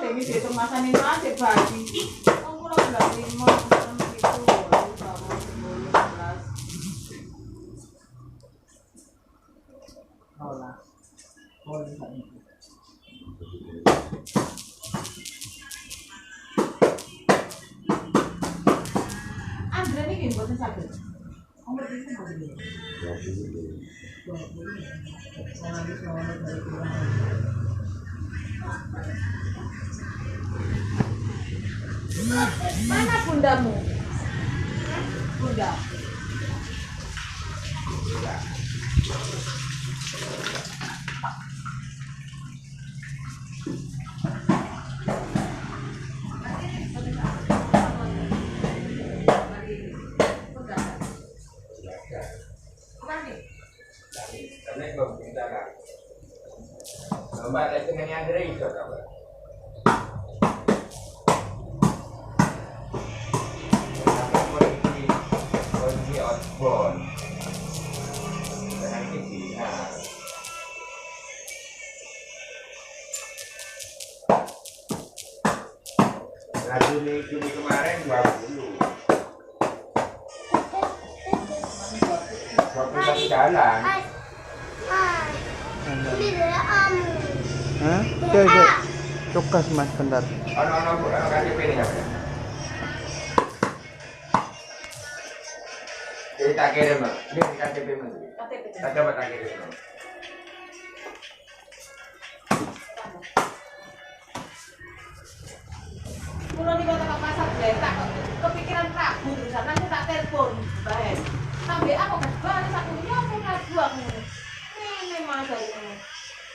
Ini dia masanin aja bagi. Kamu kurang nggak terima itu. Olah. Andre ini buatan sakit. Kamu berarti itu masih dia. Mana bundamu? Bunda. Mbak, itu dengan Andre itu apa? Kondisi outbound dengan pimpinan. Nah, Juni kemarin 20. 21 jalan. Hah? Oke. Tugas mas, bentar. Ono KTP ini apa? Jadi tak kirim, Mbak. Ini KTP Menteri. Tak coba tak kirim. Mulai di kota pasar tak kepikiran Prabu terusan nanti tak telepon baik. Sampai aku kan balik satunya aku Prabu aku. Ini mas ini.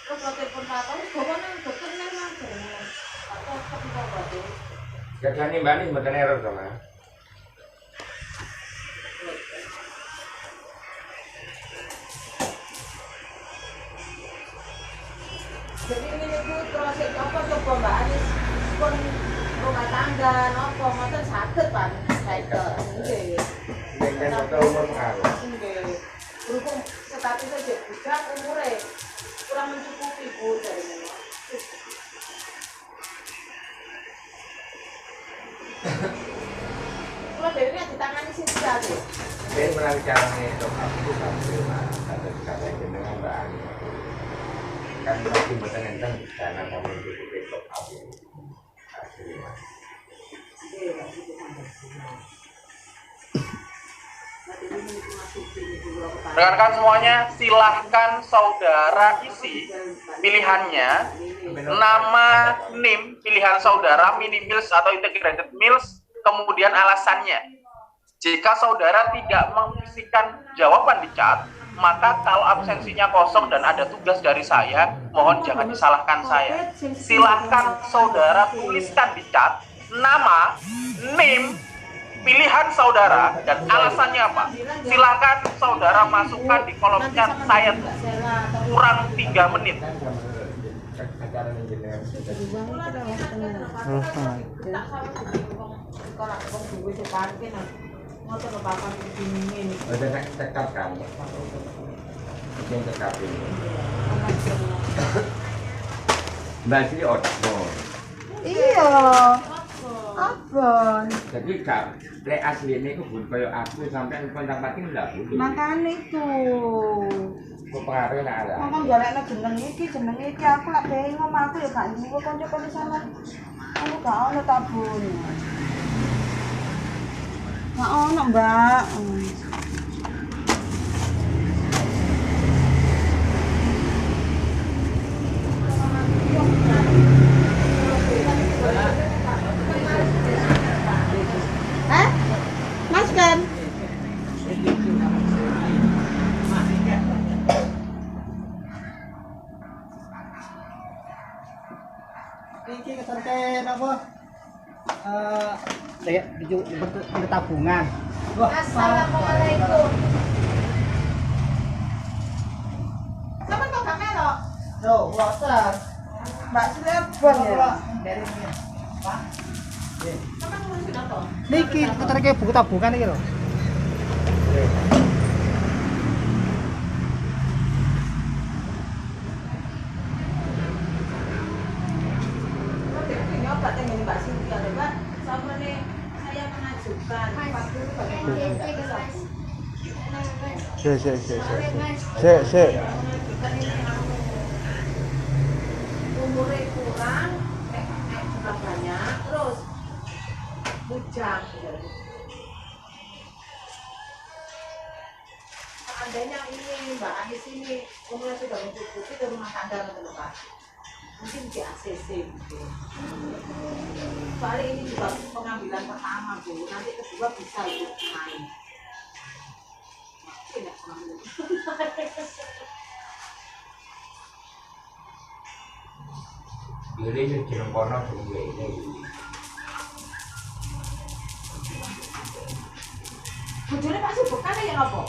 Terus lo telepon apa? Pokoknya dokter nih mas. Atau ketika batu. Jadi Mbak ini bukan error sama. Jadi ini itu proses apa coba Mbak Anis pun rumah tangga, nopo, ngoten sakit Pak, cycle, nggih. Dengan total umur pengaruh. Nggih. Berhubung statusnya jadi bujang, umurnya kurang mencukupi Bu dari ini. Kalau dari ini ditangani sisi aja. Saya pernah bicara nih dokter itu sampai ada kata dengan Mbak Ani. Kan masih buatan enteng karena kamu itu top up ini. Asli mas. Rekan-rekan semuanya, silahkan saudara isi pilihannya, nama, NIM, pilihan saudara, mini meals atau integrated meals, kemudian alasannya. Jika saudara tidak mengisikan jawaban di chat, maka kalau absensinya kosong dan ada tugas dari saya, mohon jangan disalahkan saya. Silahkan saudara tuliskan di chat nama, NIM, pilihan saudara, dan alasannya apa. Silahkan saudara masukkan di kolom chat, saya kurang 3 menit. Udah tekap kan? Yang tekap ini. Mbak Sri outbound. Iya. Abon. Jadi kak, lek asli ini kebun kayak aku sampai kontak mati enggak boleh. Makane itu. Kok pengaruhnya nggak ada? Ngomong golekno jeneng iki aku lak bingung aku ya gak nduwe kanca-kanca sama. Aku gak ono tabun. Gak ono, Mbak. Mas kan? Iki keterkait apa? Kayak bentuk tabungan. Wah, Assalamualaikum. Sama kok gak melok? Loh, water. Mbak Cirebon ya. Dari sini. Pak. Sama ngurusin apa? Niki keterkait buku tabungan iki lho. Kok dia punya obat yang ini Mbak Cynthia lho, Mbak. Sama nih saya mengajukan 40 bagaimana? Umurnya kurang, sudah banyak, terus bujang. Seandainya ini Mbak Anis ini umurnya sudah mencukupi ke rumah tangga menurut Pak, mungkin di ACC gitu. Soalnya ini juga pengambilan pertama Bu, nanti kedua bisa itu main. Tidak pengambilan. Ini jeneng kono jeneng ini. Bojone Pak Subukan ya apa?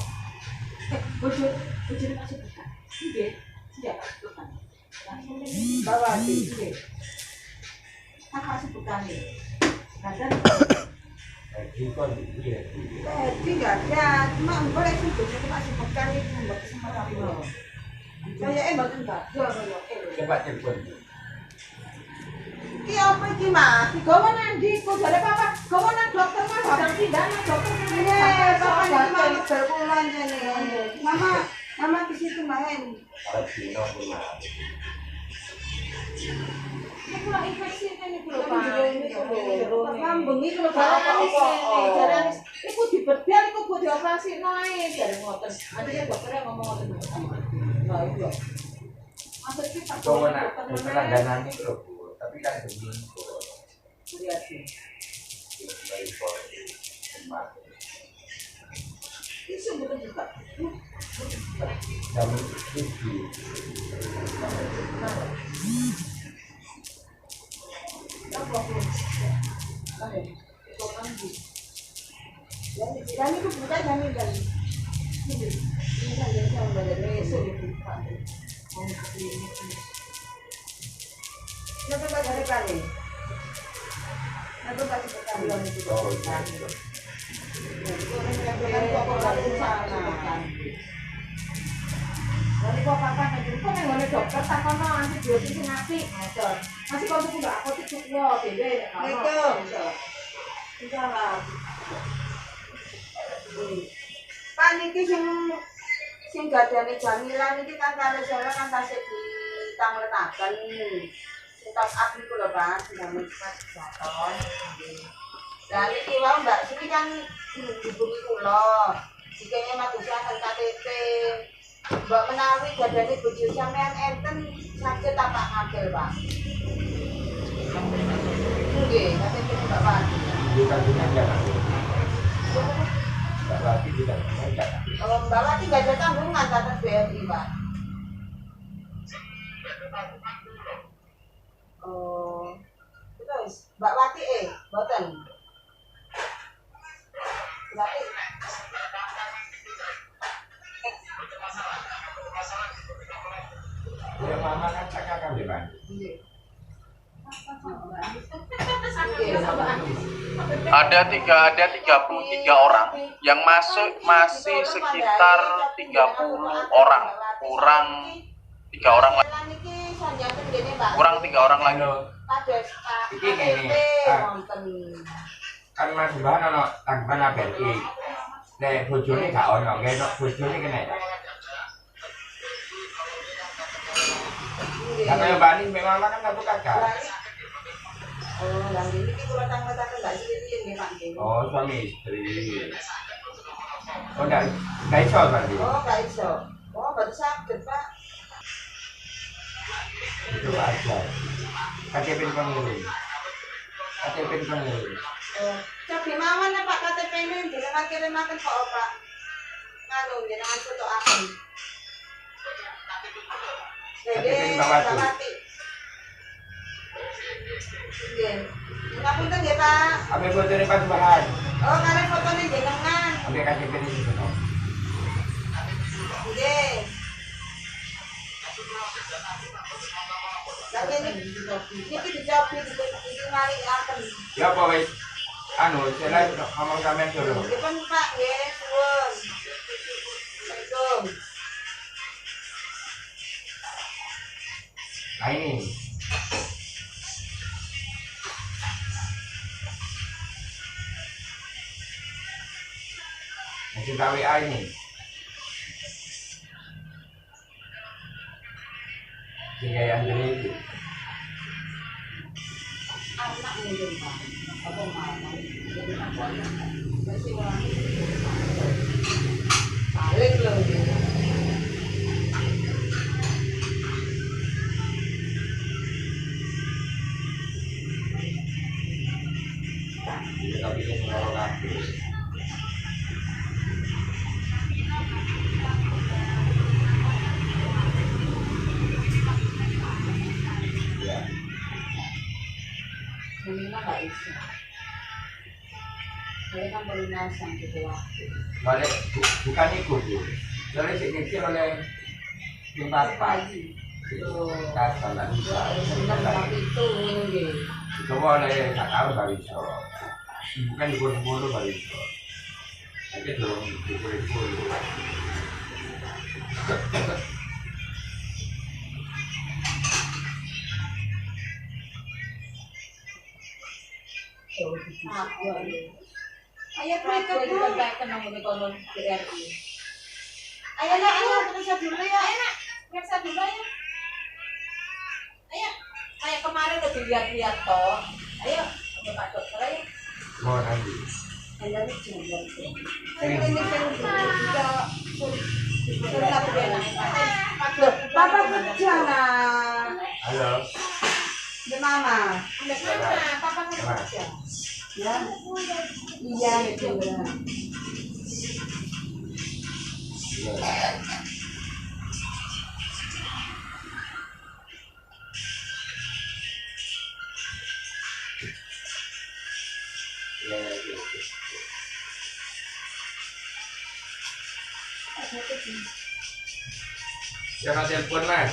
Bojone Pak Subukan. Nggih. Iya Pak Subukan. Bawati nggih. Pak Subukan iki. Kadang Jadi kon iki ya. Jadi nggak ada, cuma boleh sibuk itu masih bukan itu membuat semangat lo. Kayaknya mboten gado kaya. Coba telepon. Ki apa iki, Mas? digawa nandi kok jare papa gawa nang dokter Mas sedang tindak nang dokter Iya, Bapak ini mau berpulang jane. Mama di situ main. Kalau dino cuma. ini kula infeksi ini kula Pak. Lambung iki lho Jarang apa-apa. jarang iku dibedel iku kudu dioperasi nae jare ngoten. Akhirnya dokternya ngomong ngoten. Lah iya. Maksudnya Pak Kau nak langganan ini loh, Bu. Tapi kan begini kok. lihat sih. Baik kok. Isu betul juga. Jam 7. Dan itu bukan jamin kan. Ini kan dia yang besok itu Pak. Nanti Pak dari kali. Nanti Pak sekali yang itu. Oh, iya. Nanti kok papa nanti kok yang mana dokter tak kono antibiotik sing apik ngecor. Masih kalau tuh nggak aku tuh yo dhewe nek Itu. Iya lah. Pak niki sing gadane jamilan niki kan karo jalan kan tasih ditangletaken. Sing top up niku lho Pak, jamin Mas Jaton. Lah niki wae Mbak Sri kan diburi kula. Dikene madosaken KTP. Mbak menawi gadane bojo sampean enten saged tapak ngambil Pak. Nggih, KTP Mbak Pak. Bukan punya jangan. Mbak Wati juga punya. Kalau Mbak Wati nggak ada tanggungan atas BRI, Pak. Oh, terus Mbak Wati boten. Berarti Ya mama kan cakap kan di Bandung. Ada 33 orang yang masih sekitar 30 orang, kurang 3 orang lagi. Kurang 3 orang lagi. Iki ngene. Kan Mas Mbah ono tanggapan ABRI. Nek bojone gak ono, ngetok bojone kena. Karena yang Mbak Ani memang kan satu kakak. Oh, yang ini kalau tangga-tangga nggak sendiri nih Pak. Oh, suami istri. Oh, nggak iso berarti. Oh, nggak iso. Oh, baru sakit Pak. Itu aja. KTP pengirim. KTP pengirim. Cobi mawon Pak KTP ini jenengan kirimaken kok Pak. Nganu jenengan foto akun. KTP Mbak Wati. Nggih. Ngapunten nggih, Pak. Ambil foto ini pas bahan. Oh, kalian fotonya jenengan. Ambil KTP ini juga. Nggih. Tapi ini dicobi di mari akan. Ya apa wis? Anu, saya ngomong sampean dulu. Nggih, Pak, nggih, suwun. Assalamualaikum. Nah ini. Masih WA ini. Sehingga yang jadi itu. Anak mungkin, Pak. Apa mama? Jadi apa? Masih orang. Balik loh. Kita bikin ngorok kaki. Ya. Menina nggak bisa. Saya kan pelunasan gitu waktu. Balik bukan itu bu. Dari sini sih oleh timbar Pagi. kasar dan bisa. Tapi itu nggih. Itu oleh tak tahu dari so. Bukan di bulu dari so. Tapi dorong di bulu. Ayo mereka dulu. Ayo nak, ayo periksa dulu ya. Ayo nak, periksa dulu ya. Ayo, kayak kemarin udah dilihat-lihat toh. Ayo, ke Pak Dokter ayo. Mau nanti. Ayo jangan. Papa kerja nak. Halo. Di mana? Papa kerja. Ya. Iya itu benar. Jangan telepon mas.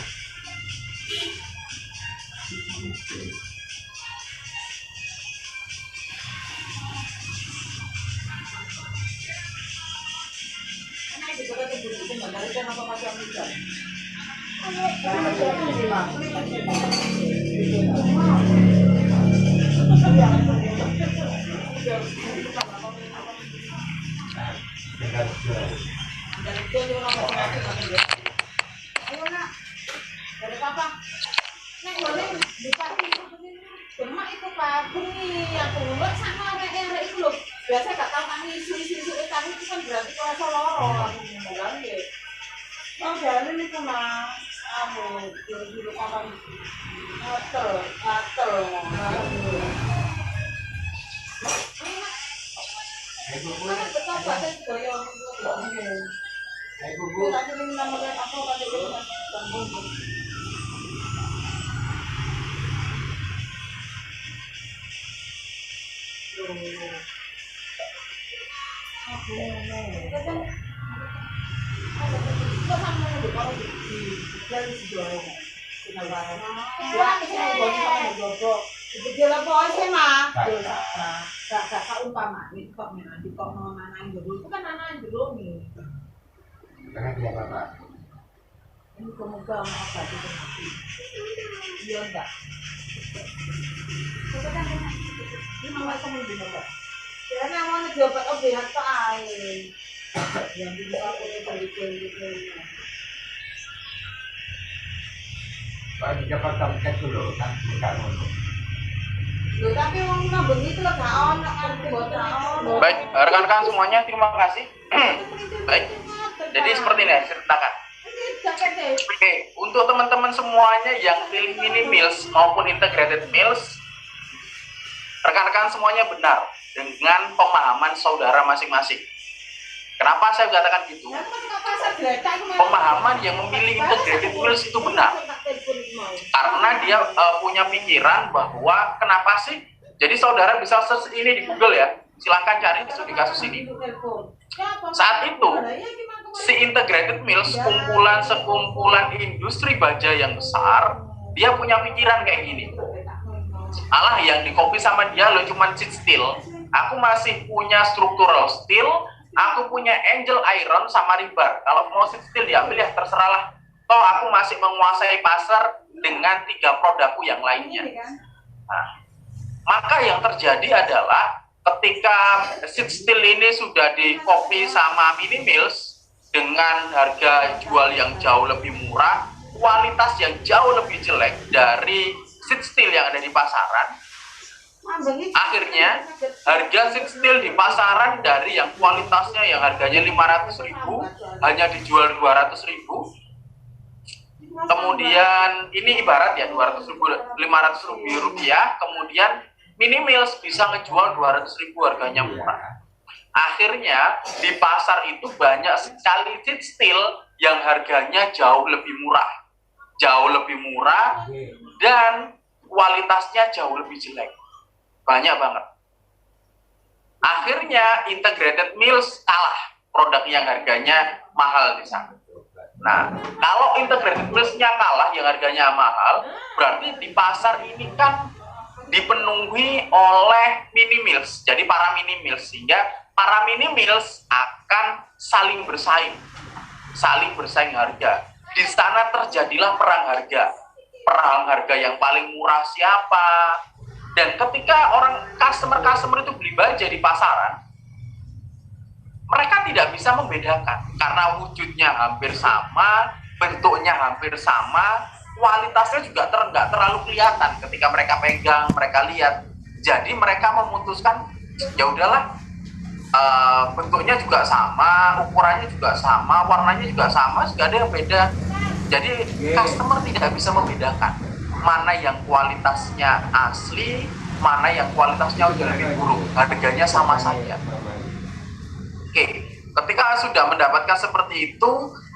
Ayo nak. Dari papa. Nek ngene dipati demak itu Pak. Bengi aku lho sama arek-arek itu lho. Biasa gak tau kan isu-isu tapi itu kan berarti kerasa loro aku bilang nggih. Oh, jalan itu mah. Amu, dulu kapan? Gatel. Hai bubu. Mana betul Pak saya doyo ngomong. Hai bubu. Tadi ini namanya apa tadi itu? Kok sama ngomong kalau Dari sejualan. Kenalan. Wah, saya mau sama jogo. Itu dia lah boy sih mah. Gak umpama ini kok nanti kok mau nanain dulu. itu kan anak jero nih. Karena tidak apa-apa. Ini semoga mau apa itu nanti. Iya enggak. Ini mau kamu di mana? Karena mau ngejobat obat ke air. Yang bisa aku beli. Kalau dapat tamkat dulu kan bukan dulu. Loh, tapi wong nambung itu lah gak ono kan buat ono. Baik, rekan-rekan semuanya terima kasih. Baik. Jadi seperti ini ceritakan. Oke, untuk teman-teman semuanya yang pilih mini meals maupun integrated meals, rekan-rekan semuanya benar dengan pemahaman saudara masing-masing. Kenapa saya katakan gitu? Pemahaman yang memilih integrated meals itu benar. Karena dia punya pikiran bahwa kenapa sih, jadi saudara bisa search ini di Google ya, silahkan cari studi kasus ini. Saat itu si Integrated Mills, sekumpulan industri baja yang besar, dia punya pikiran kayak gini, alah yang di copy sama dia lo cuman sheet steel, aku masih punya structural steel, aku punya angel iron sama rebar. Kalau mau sheet steel diambil ya terserahlah, toh aku masih menguasai pasar dengan 3 produkku yang lainnya. Nah, maka yang terjadi adalah ketika sheet steel ini sudah di copy sama mini mills dengan harga jual yang jauh lebih murah, kualitas yang jauh lebih jelek dari sheet steel yang ada di pasaran, akhirnya harga sheet steel di pasaran dari yang kualitasnya yang harganya 500.000 hanya dijual 200.000. Kemudian ini ibarat ya 500.000 rupiah, kemudian mini mills bisa ngejual 200.000 harganya murah. Akhirnya di pasar itu banyak sekali sheet steel yang harganya jauh lebih murah dan kualitasnya jauh lebih jelek, banyak banget. Akhirnya Integrated Mills kalah produk yang harganya mahal di sana. Nah, kalau Integrated Mills-nya kalah yang harganya mahal, berarti di pasar ini kan dipenuhi oleh mini mills. Jadi para mini mills, sehingga para mini mills akan saling bersaing harga. Di sana terjadilah perang harga yang paling murah siapa. Dan ketika orang customer itu beli baja di pasaran, mereka tidak bisa membedakan karena wujudnya hampir sama, bentuknya hampir sama, kualitasnya juga nggak terlalu kelihatan ketika mereka pegang, mereka lihat. Jadi mereka memutuskan ya udahlah, bentuknya juga sama, ukurannya juga sama, warnanya juga sama, nggak ada yang beda. Jadi customer tidak bisa membedakan mana yang kualitasnya asli, mana yang kualitasnya udah lebih buruk, harganya sama saja. Oke, ketika sudah mendapatkan seperti itu,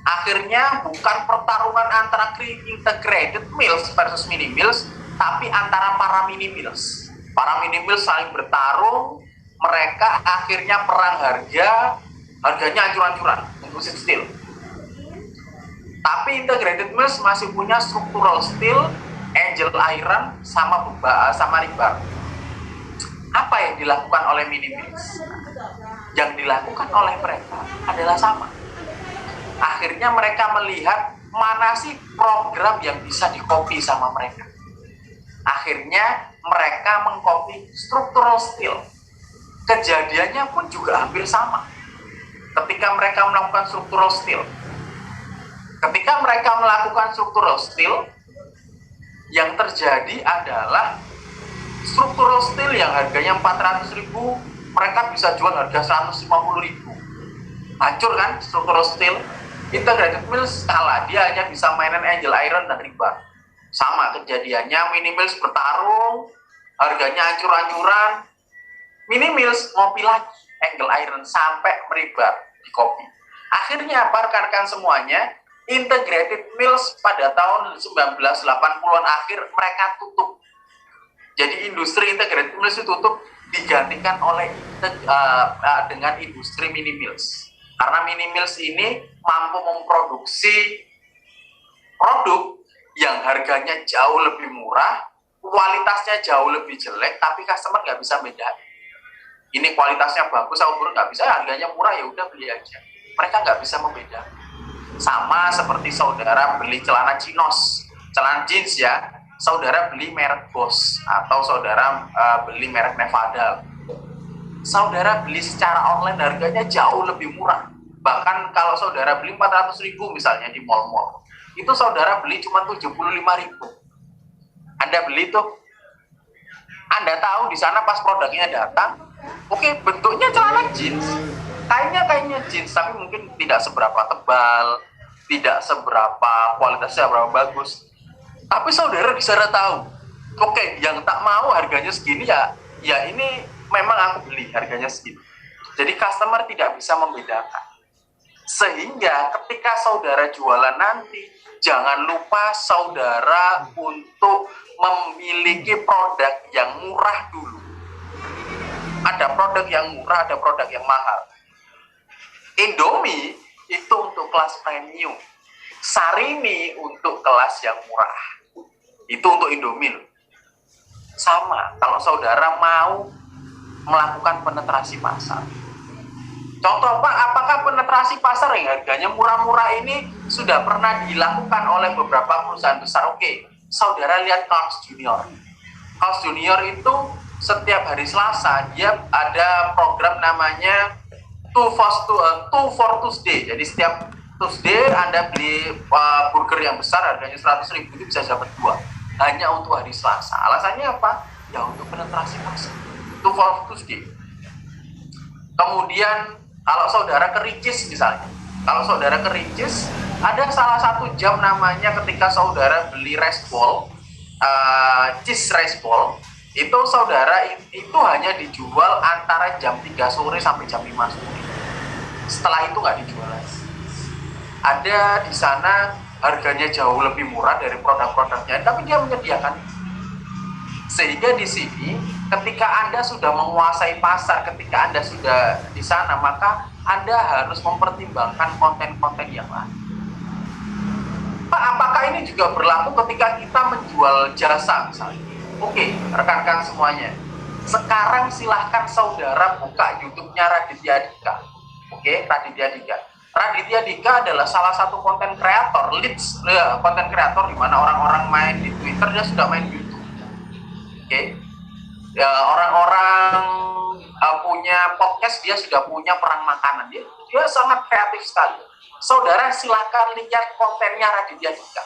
akhirnya bukan pertarungan antara Integrated Mills versus mini mills, tapi antara para mini mills. Para mini mills saling bertarung, mereka akhirnya perang harganya ancur-ancuran untuk sheet steel. Tapi Integrated Mills masih punya structural steel, angel iron, sama rebar. Apa yang dilakukan oleh mini mills? Yang dilakukan oleh mereka adalah sama. Akhirnya mereka melihat mana sih program yang bisa di-copy sama mereka. Akhirnya mereka meng-copy structural steel. Kejadiannya pun juga hampir sama. Ketika mereka melakukan structural steel, yang terjadi adalah structural steel yang harganya 400.000, mereka bisa jual harga 150.000. Hancur kan structural steel? Integrated Mills kalah, dia hanya bisa mainin angel iron dan rebar. Sama kejadiannya, mini mills bertarung, harganya hancur-hancuran. Mini mills ngopi lagi angel iron sampai rebar di kopi. Akhirnya apa rekan-rekan semuanya? Integrated Mills pada tahun 1980-an akhir mereka tutup. Jadi industri Integrated Mills itu tutup, digantikan oleh dengan industri mini mills. Karena mini mills ini mampu memproduksi produk yang harganya jauh lebih murah, kualitasnya jauh lebih jelek, tapi customer nggak bisa bedain. Ini kualitasnya bagus, atau buruk nggak bisa, harganya murah ya udah beli aja. Mereka nggak bisa membedakan. Sama seperti saudara beli celana chinos, celana jeans ya, saudara beli merek Boss atau saudara beli merek Nevada. Saudara beli secara online harganya jauh lebih murah. Bahkan kalau saudara beli 400.000 misalnya di mall-mall, itu saudara beli cuma 75.000. Anda beli tuh, Anda tahu di sana pas produknya datang, oke, bentuknya celana jeans, kainnya jeans, tapi mungkin tidak seberapa tebal, tidak seberapa kualitasnya berapa bagus. Tapi saudara di sana tahu, oke, yang tak mau harganya segini ya ini memang aku beli harganya segini. Jadi customer tidak bisa membedakan. Sehingga ketika saudara jualan nanti, jangan lupa saudara untuk memiliki produk yang murah dulu. Ada produk yang murah, ada produk yang mahal. Indomie itu untuk kelas premium. Sarimi untuk kelas yang murah. Itu untuk Indomie. Sama, kalau saudara mau melakukan penetrasi pasar. Contoh Pak, apakah penetrasi pasar yang harganya murah-murah ini sudah pernah dilakukan oleh beberapa perusahaan besar? Oke, saudara lihat Carl's Junior. Carl's Junior itu setiap hari Selasa dia ada program namanya Two for Tuesday. Jadi setiap Tuesday Anda beli burger yang besar harganya 100.000 itu bisa dapat 2 hanya untuk hari Selasa. Alasannya apa? Ya untuk penetrasi pasar. Two for Tuesday. Kemudian kalau saudara ke Ricis misalnya, kalau saudara ke Ricis, ada salah satu jam namanya ketika saudara beli rice ball, cheese rice ball, itu saudara itu hanya dijual antara jam 3 sore sampai jam 5 sore. Setelah itu nggak dijual lagi. Ada di sana harganya jauh lebih murah dari produk-produknya, tapi dia menyediakan. Sehingga di sini ketika Anda sudah menguasai pasar, ketika Anda sudah di sana, maka Anda harus mempertimbangkan konten-konten yang lain. Pak, apakah ini juga berlaku ketika kita menjual jasa misalnya? Oke, rekan-rekan semuanya. Sekarang silahkan saudara buka YouTube-nya Raditya Dika. Oke, Raditya Dika. Raditya Dika adalah salah satu konten kreator, konten kreator di mana orang-orang main di Twitter, dia sudah main di YouTube. Oke, ya orang-orang punya podcast, dia sudah punya perang makanan, dia sangat kreatif sekali. Saudara silakan lihat kontennya Raditya Dika.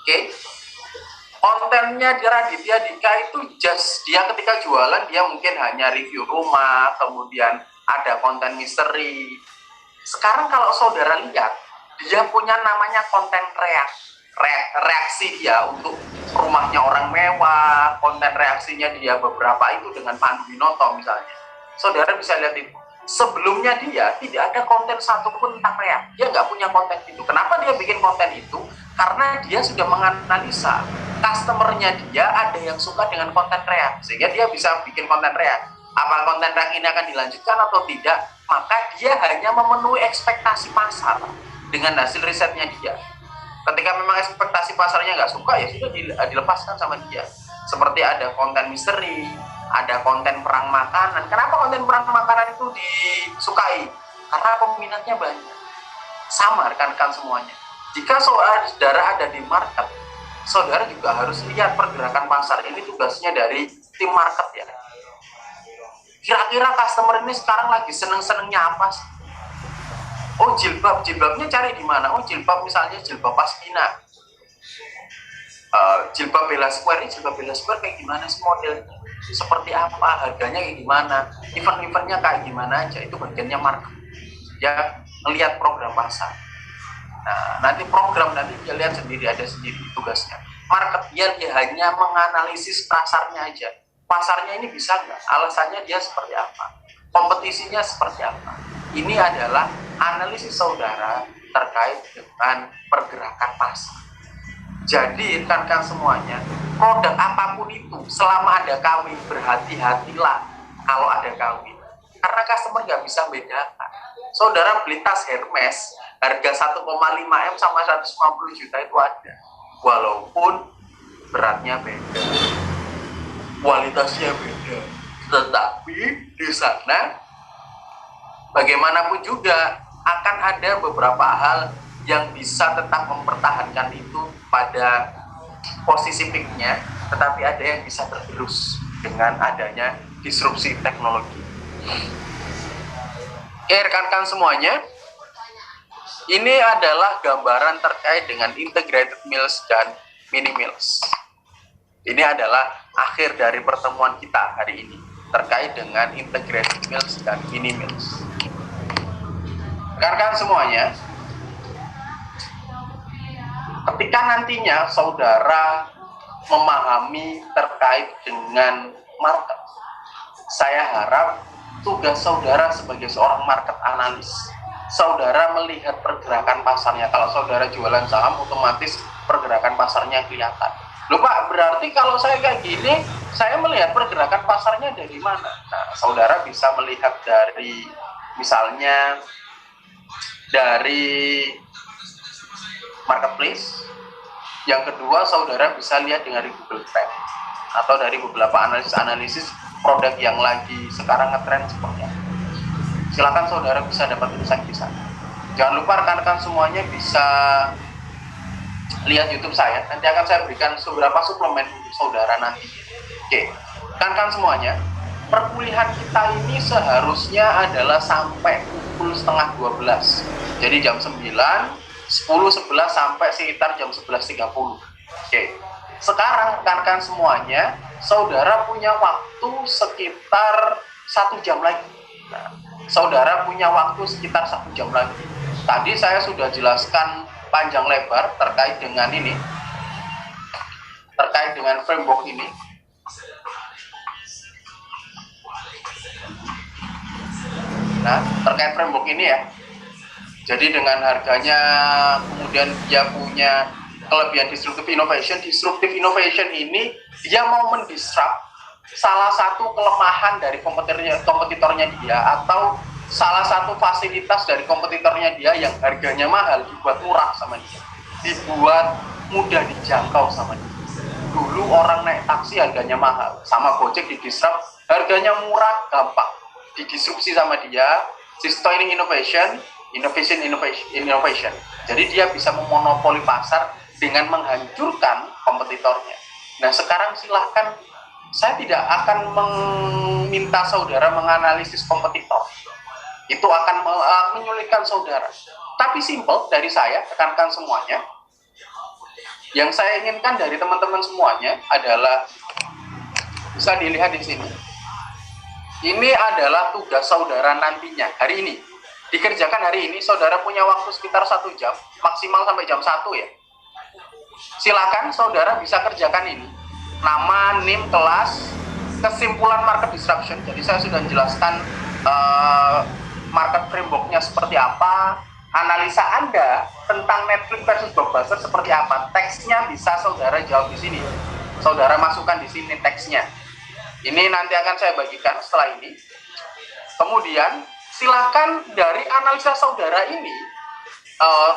Oke, kontennya di Raditya Dika itu just dia ketika jualan dia mungkin hanya review rumah, kemudian ada konten misteri. Sekarang kalau saudara lihat, dia punya namanya konten reaksi dia untuk rumahnya orang mewah, konten reaksinya dia beberapa itu dengan Pandu Winoto misalnya. Saudara bisa lihat itu. Sebelumnya dia tidak ada konten satupun tentang reak. Dia nggak punya konten itu. Kenapa dia bikin konten itu? Karena dia sudah menganalisa customernya dia ada yang suka dengan konten reak, sehingga dia bisa bikin konten reak. Apa konten reak ini akan dilanjutkan atau tidak? Maka dia hanya memenuhi ekspektasi pasar dengan hasil risetnya dia. Ketika memang ekspektasi pasarnya nggak suka, ya sudah dilepaskan sama dia. Seperti ada konten misteri, ada konten perang makanan. Kenapa konten perang makanan itu disukai? Karena peminatnya banyak. Sama rekan-rekan semuanya. Jika saudara ada di market, saudara juga harus lihat pergerakan pasar ini tugasnya dari tim market ya. Kira-kira customer ini sekarang lagi seneng-senengnya apa sih? Oh jilbabnya cari di mana? Oh jilbab misalnya jilbab pasmina, jilbab Bella Square. Ini jilbab Bella Square kayak gimana sih modelnya? Seperti apa? Harganya kayak gimana? Event-eventnya kayak gimana aja? Itu bagiannya market. Ya ngelihat program pasar. Nah nanti program nanti dia lihat sendiri, ada sendiri tugasnya. Market dia hanya menganalisis pasarnya aja. Pasarnya ini bisa nggak? Alasannya dia seperti apa? Kompetisinya seperti apa? Ini adalah analisis saudara terkait dengan pergerakan pasar. Jadi rekan-rekan semuanya, produk apapun itu selama ada kawin, berhati-hatilah kalau ada kawin. Karena customer nggak bisa bedakan. Saudara beli tas Hermes, harga 1,5 M sama 150 juta itu ada. Walaupun beratnya beda, kualitasnya beda, tetapi di sana bagaimanapun juga akan ada beberapa hal yang bisa tetap mempertahankan itu pada posisi peaknya, tetapi ada yang bisa tergerus dengan adanya disrupsi teknologi. Oke rekan-rekan semuanya, ini adalah gambaran terkait dengan integrated mills dan mini mills. Ini adalah akhir dari pertemuan kita hari ini terkait dengan integrated mills dan mini mills. Rekan-rekan semuanya, ketika nantinya saudara memahami terkait dengan market, saya harap tugas saudara sebagai seorang market analis saudara melihat pergerakan pasarnya. Kalau saudara jualan saham, otomatis pergerakan pasarnya kelihatan. Loh Pak, berarti kalau saya kayak gini, saya melihat pergerakan pasarnya dari mana? Nah, saudara bisa melihat dari, misalnya, dari marketplace. Yang kedua, saudara bisa lihat dari Google Trend atau dari beberapa analisis produk yang lagi sekarang ngetrend seperti apa. Silakan saudara bisa dapat insight di sana. Jangan lupa rekan-rekan semuanya bisa lihat YouTube saya. Nanti akan saya berikan beberapa suplemen untuk saudara nanti. Oke, rekan-rekan semuanya, perkuliahan kita ini seharusnya adalah sampai pukul setengah 12. Jadi jam 9, 10, 11 sampai sekitar jam 11.30. Oke. Sekarang rekan-rekan semuanya, saudara punya waktu sekitar 1 jam lagi. Nah, saudara punya waktu sekitar 1 jam lagi. Tadi saya sudah jelaskan panjang lebar terkait dengan ini, terkait dengan framework ini. Nah, terkait framework ini ya. Jadi dengan harganya, kemudian dia punya kelebihan disruptive innovation ini dia mau mendisrupt salah satu kelemahan dari kompetitornya dia, atau salah satu fasilitas dari kompetitornya dia yang harganya mahal dibuat murah sama dia, dibuat mudah dijangkau sama dia. Dulu orang naik taksi harganya mahal, sama Gojek didisrupt harganya murah, gampang didisrupsi sama dia. System innovation. Jadi dia bisa memonopoli pasar dengan menghancurkan kompetitornya. Nah sekarang silahkan, saya tidak akan meminta saudara menganalisis kompetitor, itu akan menyulitkan saudara. Tapi simple dari saya, rekan-rekan semuanya, yang saya inginkan dari teman-teman semuanya adalah bisa dilihat di sini. Ini adalah tugas saudara nantinya hari ini. Dikerjakan hari ini, saudara punya waktu sekitar 1 jam, maksimal sampai jam 1 ya. Silakan saudara bisa kerjakan ini. Nama, NIM, kelas, kesimpulan market disruption. Jadi saya sudah menjelaskan market framework-nya seperti apa, analisa Anda tentang Netflix versus Blockbuster seperti apa. Teksnya bisa saudara jawab di sini. Saudara masukkan di sini teksnya. Ini nanti akan saya bagikan setelah ini. Kemudian silakan dari analisa saudara ini,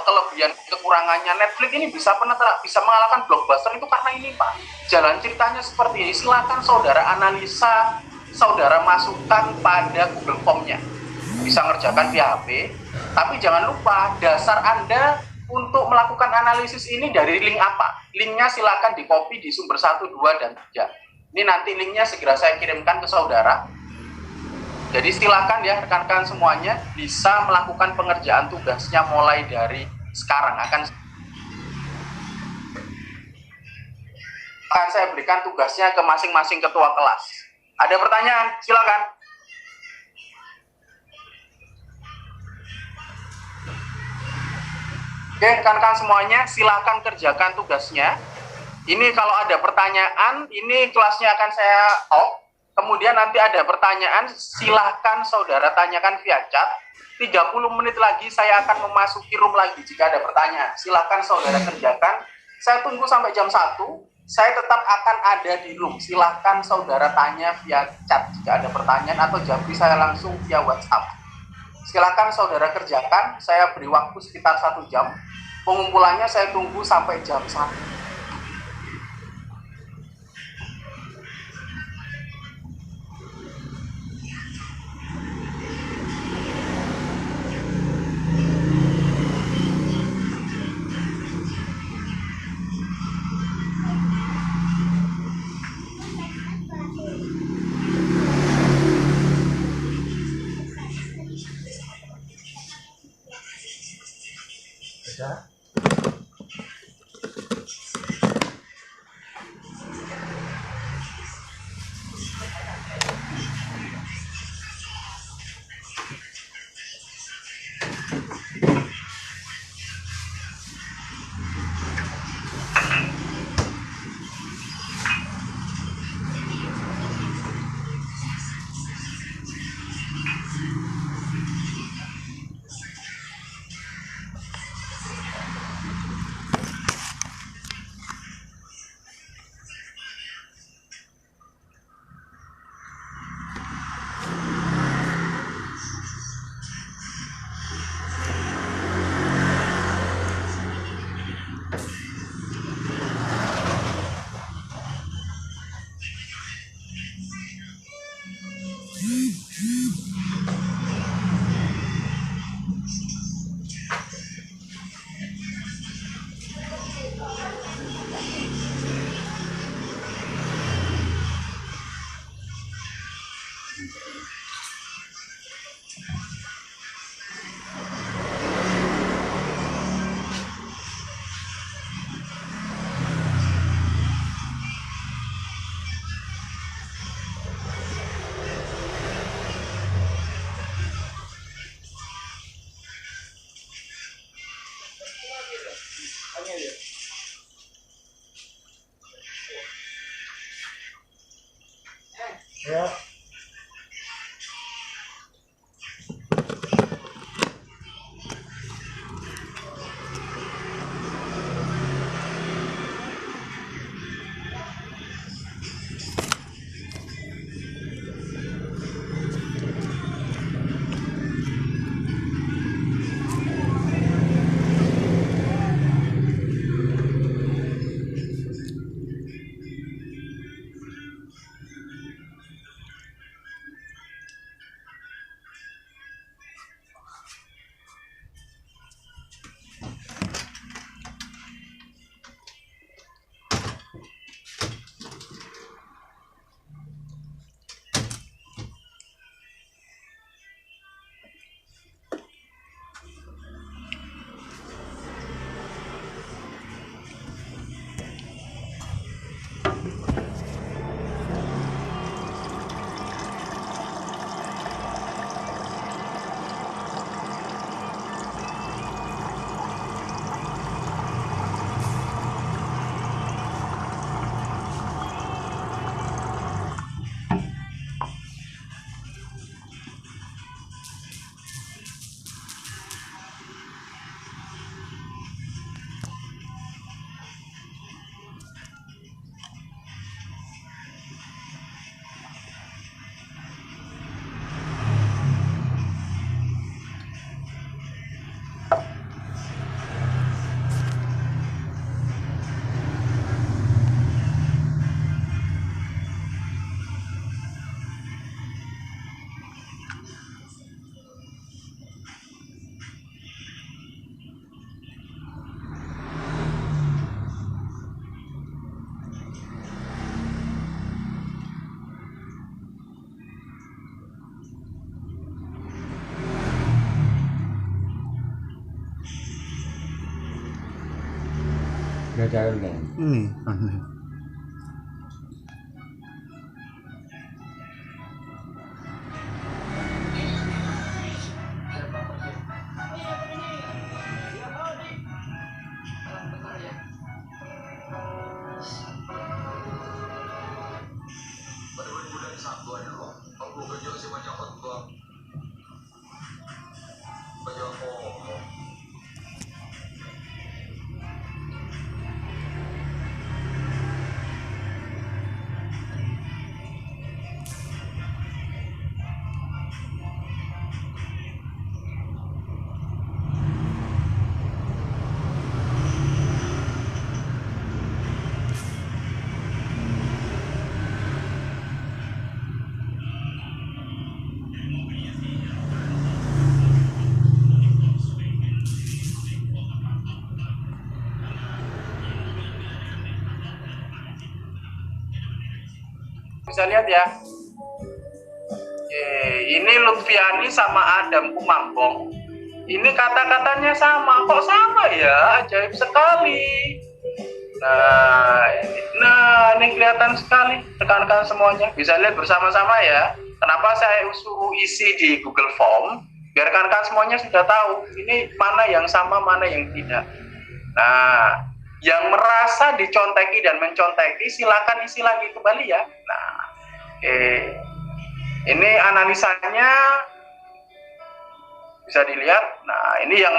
kelebihan kekurangannya Netflix ini bisa mengalahkan Blockbuster itu karena ini Pak. Jalan ceritanya seperti ini. Silakan saudara analisa, saudara masukkan pada Google Form-nya. Bisa ngerjakan via HP, tapi jangan lupa dasar Anda untuk melakukan analisis ini dari link apa. Linknya silakan di copy di sumber 1, 2, dan 3. Ini nanti linknya segera saya kirimkan ke saudara. Jadi silakan ya rekan-rekan semuanya bisa melakukan pengerjaan tugasnya mulai dari sekarang. Akan saya berikan tugasnya ke masing-masing ketua kelas. Ada pertanyaan? Silakan. Oke, rekan-rekan semuanya silakan kerjakan tugasnya. Ini kalau ada pertanyaan, ini kelasnya akan saya off. Kemudian nanti ada pertanyaan, silahkan saudara tanyakan via chat. 30 menit lagi saya akan memasuki room lagi jika ada pertanyaan. Silahkan saudara kerjakan. Saya tunggu sampai jam 1. Saya tetap akan ada di room. Silahkan saudara tanya via chat jika ada pertanyaan, atau japri saya langsung via WhatsApp. Silahkan saudara kerjakan. Saya beri waktu sekitar 1 jam. Pengumpulannya saya tunggu sampai jam 1. Ya. Gak nih. Ini. Bisa lihat ya. Oke, ini Lutfiani sama Adam Kumambong. Ini kata-katanya sama. Kok sama ya? Ajaib sekali. Nah, ini kelihatan sekali. Rekan-rekan semuanya bisa lihat bersama-sama ya. Kenapa saya suruh isi di Google Form? Biar rekan-rekan semuanya sudah tahu ini mana yang sama, mana yang tidak. Nah, yang merasa diconteki dan menconteki silakan isi lagi kembali ya. Nah, ini analisanya bisa dilihat. Nah, ini yang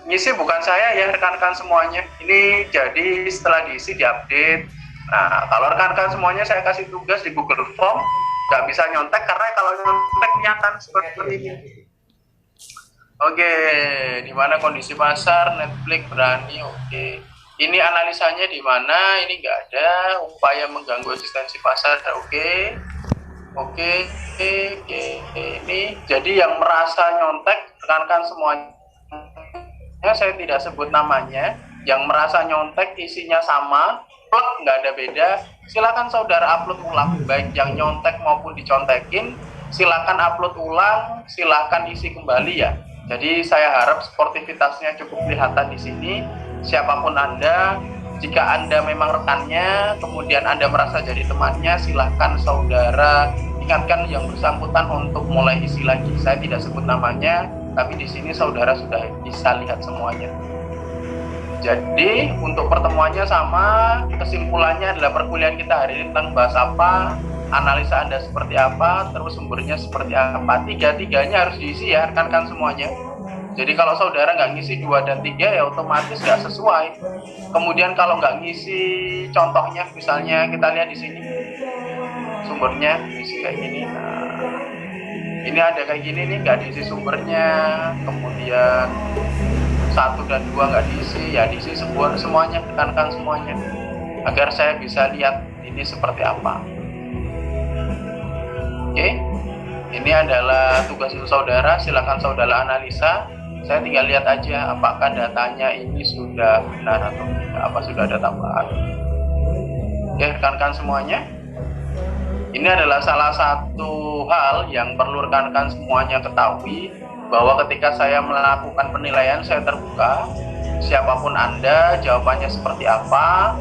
ngisi bukan saya ya rekan-rekan semuanya. Ini jadi setelah diisi diupdate. Nah, kalau rekan-rekan semuanya saya kasih tugas di Google Form, nggak bisa nyontek karena kalau nyontek kelihatan seperti ini. Oke, di mana kondisi pasar Netflix berani? Oke. Ini analisanya di mana? Ini nggak ada. Upaya mengganggu eksistensi pasar. Oke. Ini jadi yang merasa nyontek rekan-rekan semuanya. Saya tidak sebut namanya. Yang merasa nyontek isinya sama, plek nggak ada beda. Silakan saudara upload ulang, baik yang nyontek maupun dicontekin. Silakan upload ulang. Silakan isi kembali ya. Jadi saya harap sportivitasnya cukup kelihatan di sini. Siapapun Anda, jika Anda memang rekannya, kemudian Anda merasa jadi temannya, silahkan saudara ingatkan yang bersangkutan untuk mulai isi lagi. Saya tidak sebut namanya, tapi di sini saudara sudah bisa lihat semuanya. Jadi untuk pertemuannya sama, kesimpulannya adalah perkuliahan kita hari ini tentang bahas apa? analisa Anda seperti apa, terus sumbernya seperti apa. Tiga-tiganya harus diisi ya rekan-rekan semuanya. Jadi kalau saudara nggak ngisi 2 dan 3 ya otomatis nggak sesuai. Kemudian kalau nggak ngisi contohnya, misalnya kita lihat di sini sumbernya diisi kayak gini. Nah, ini ada kayak gini nih, nggak diisi sumbernya. Kemudian 1 dan 2 nggak diisi, ya diisi semuanya, tekankan semuanya agar saya bisa lihat ini seperti apa. Oke, ini adalah tugas untuk saudara. Silakan saudara analisa. Saya tinggal lihat aja apakah datanya ini sudah benar atau tidak, apa sudah ada tambahan. Oke, rekan-rekan semuanya, ini adalah salah satu hal yang perlu rekan-rekan semuanya ketahui, bahwa ketika saya melakukan penilaian, saya terbuka. Siapapun Anda, jawabannya seperti apa,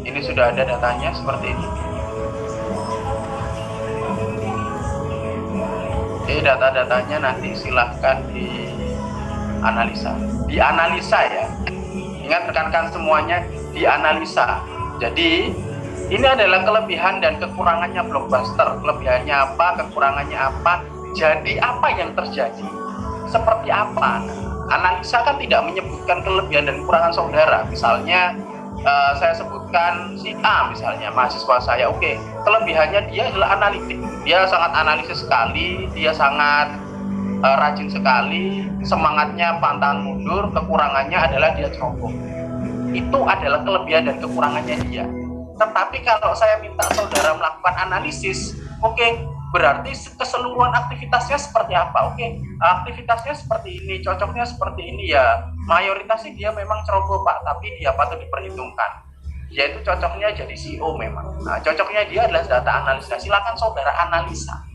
ini sudah ada datanya seperti ini. Oke, data-datanya nanti silahkan dianalisa ya. Ingat rekan-rekan semuanya, dianalisa. Jadi ini adalah kelebihan dan kekurangannya Blockbuster. Kelebihannya apa, kekurangannya apa, jadi apa yang terjadi, seperti apa. Analisa kan tidak menyebutkan kelebihan dan kekurangan saudara. Misalnya saya sebutkan si A misalnya, mahasiswa saya, oke, kelebihannya dia adalah analitik, dia sangat analisis sekali, dia sangat rajin sekali, semangatnya pantang mundur. Kekurangannya adalah dia ceroboh. Itu adalah kelebihan dan kekurangannya dia. Tetapi kalau saya minta saudara melakukan analisis, oke, berarti keseluruhan aktivitasnya seperti apa? Oke, aktivitasnya seperti ini, cocoknya seperti ini ya. Mayoritasnya dia memang ceroboh Pak, tapi dia patut diperhitungkan. Dia itu cocoknya jadi CEO memang. Nah, cocoknya dia adalah data analisa. Silakan saudara analisa.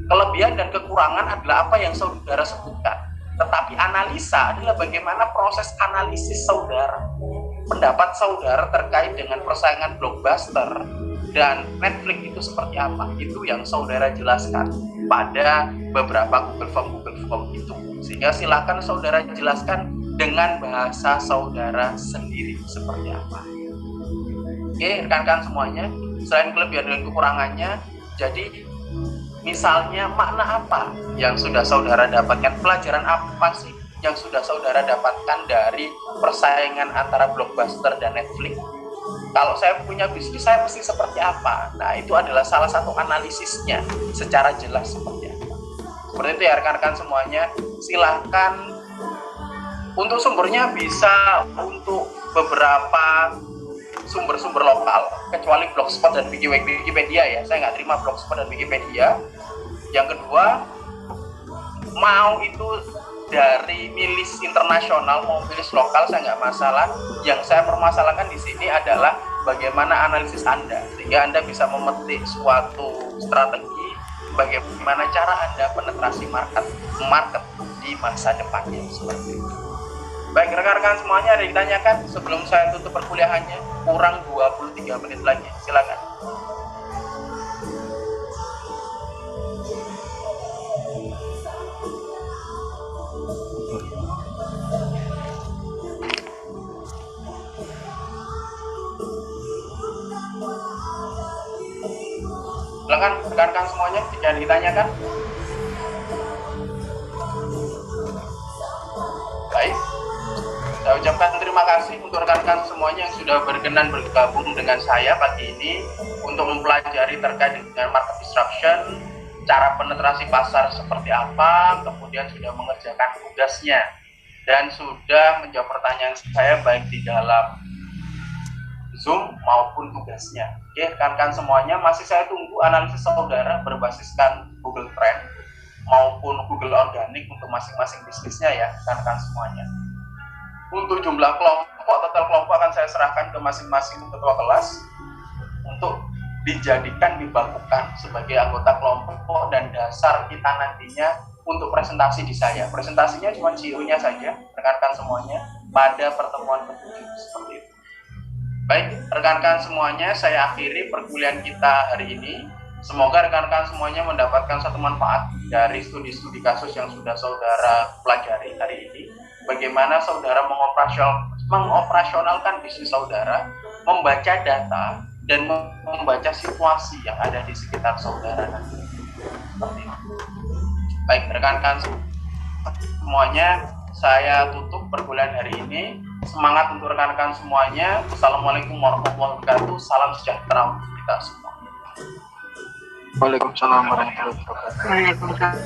Kelebihan dan kekurangan adalah apa yang saudara sebutkan. Tetapi analisa adalah bagaimana proses analisis saudara. Pendapat saudara terkait dengan persaingan Blockbuster dan Netflix itu seperti apa. Itu yang saudara jelaskan pada beberapa Google Form itu. Sehingga silakan saudara jelaskan dengan bahasa saudara sendiri seperti apa. Oke, rekan-rekan semuanya, selain kelebihan dan kekurangannya, jadi misalnya makna apa yang sudah saudara dapatkan, pelajaran apa sih yang sudah saudara dapatkan dari persaingan antara Blockbuster dan Netflix. Kalau saya punya bisnis, saya mesti seperti apa? Nah, itu adalah salah satu analisisnya secara jelas seperti apa. Seperti itu ya rekan-rekan semuanya. Silahkan untuk sumbernya bisa untuk beberapa sumber-sumber lokal, kecuali Blogspot dan Wikipedia ya. Saya nggak terima Blogspot dan Wikipedia. Yang kedua, mau itu dari milis internasional mau milis lokal, saya nggak masalah. Yang saya permasalahkan di sini adalah bagaimana analisis Anda, sehingga Anda bisa memetik suatu strategi bagaimana cara Anda penetrasi market di masa depannya seperti itu. Baik rekan-rekan semuanya, ada yang ditanyakan sebelum saya tutup perkuliahannya? Kurang 23 menit lagi, silakan. Silakan rekan-rekan semuanya, jika ditanyakan. Baik, saya ucapkan terima kasih untuk rekan-rekan semuanya yang sudah berkenan bergabung dengan saya pagi ini untuk mempelajari terkait dengan market disruption, cara penetrasi pasar seperti apa, kemudian sudah mengerjakan tugasnya dan sudah menjawab pertanyaan saya baik di dalam Zoom maupun tugasnya. Oke, rekan-rekan semuanya, masih saya tunggu analisis saudara berbasiskan Google Trend maupun Google Organic untuk masing-masing bisnisnya ya, rekan-rekan semuanya. Untuk jumlah kelompok, total kelompok akan saya serahkan ke masing-masing ketua kelas untuk dijadikan, dibakukan sebagai anggota kelompok dan dasar kita nantinya untuk presentasi di saya. Presentasinya cuma CEO-nya saja, rekan-rekan semuanya, pada pertemuan ke-7 seperti itu. Baik, rekan-rekan semuanya, saya akhiri perkuliahan kita hari ini. Semoga rekan-rekan semuanya mendapatkan satu manfaat dari studi-studi kasus yang sudah saudara pelajari hari ini. Bagaimana saudara mengoperasionalkan bisnis saudara, membaca data, dan membaca situasi yang ada di sekitar saudara nanti. Seperti itu. Baik, rekan-rekan semuanya, saya tutup perkuliahan hari ini. Semangat untuk rekan-rekan semuanya. Assalamualaikum warahmatullahi wabarakatuh. Salam sejahtera untuk kita semua. Waalaikumsalam warahmatullahi wabarakatuh. Waalaikumsalam.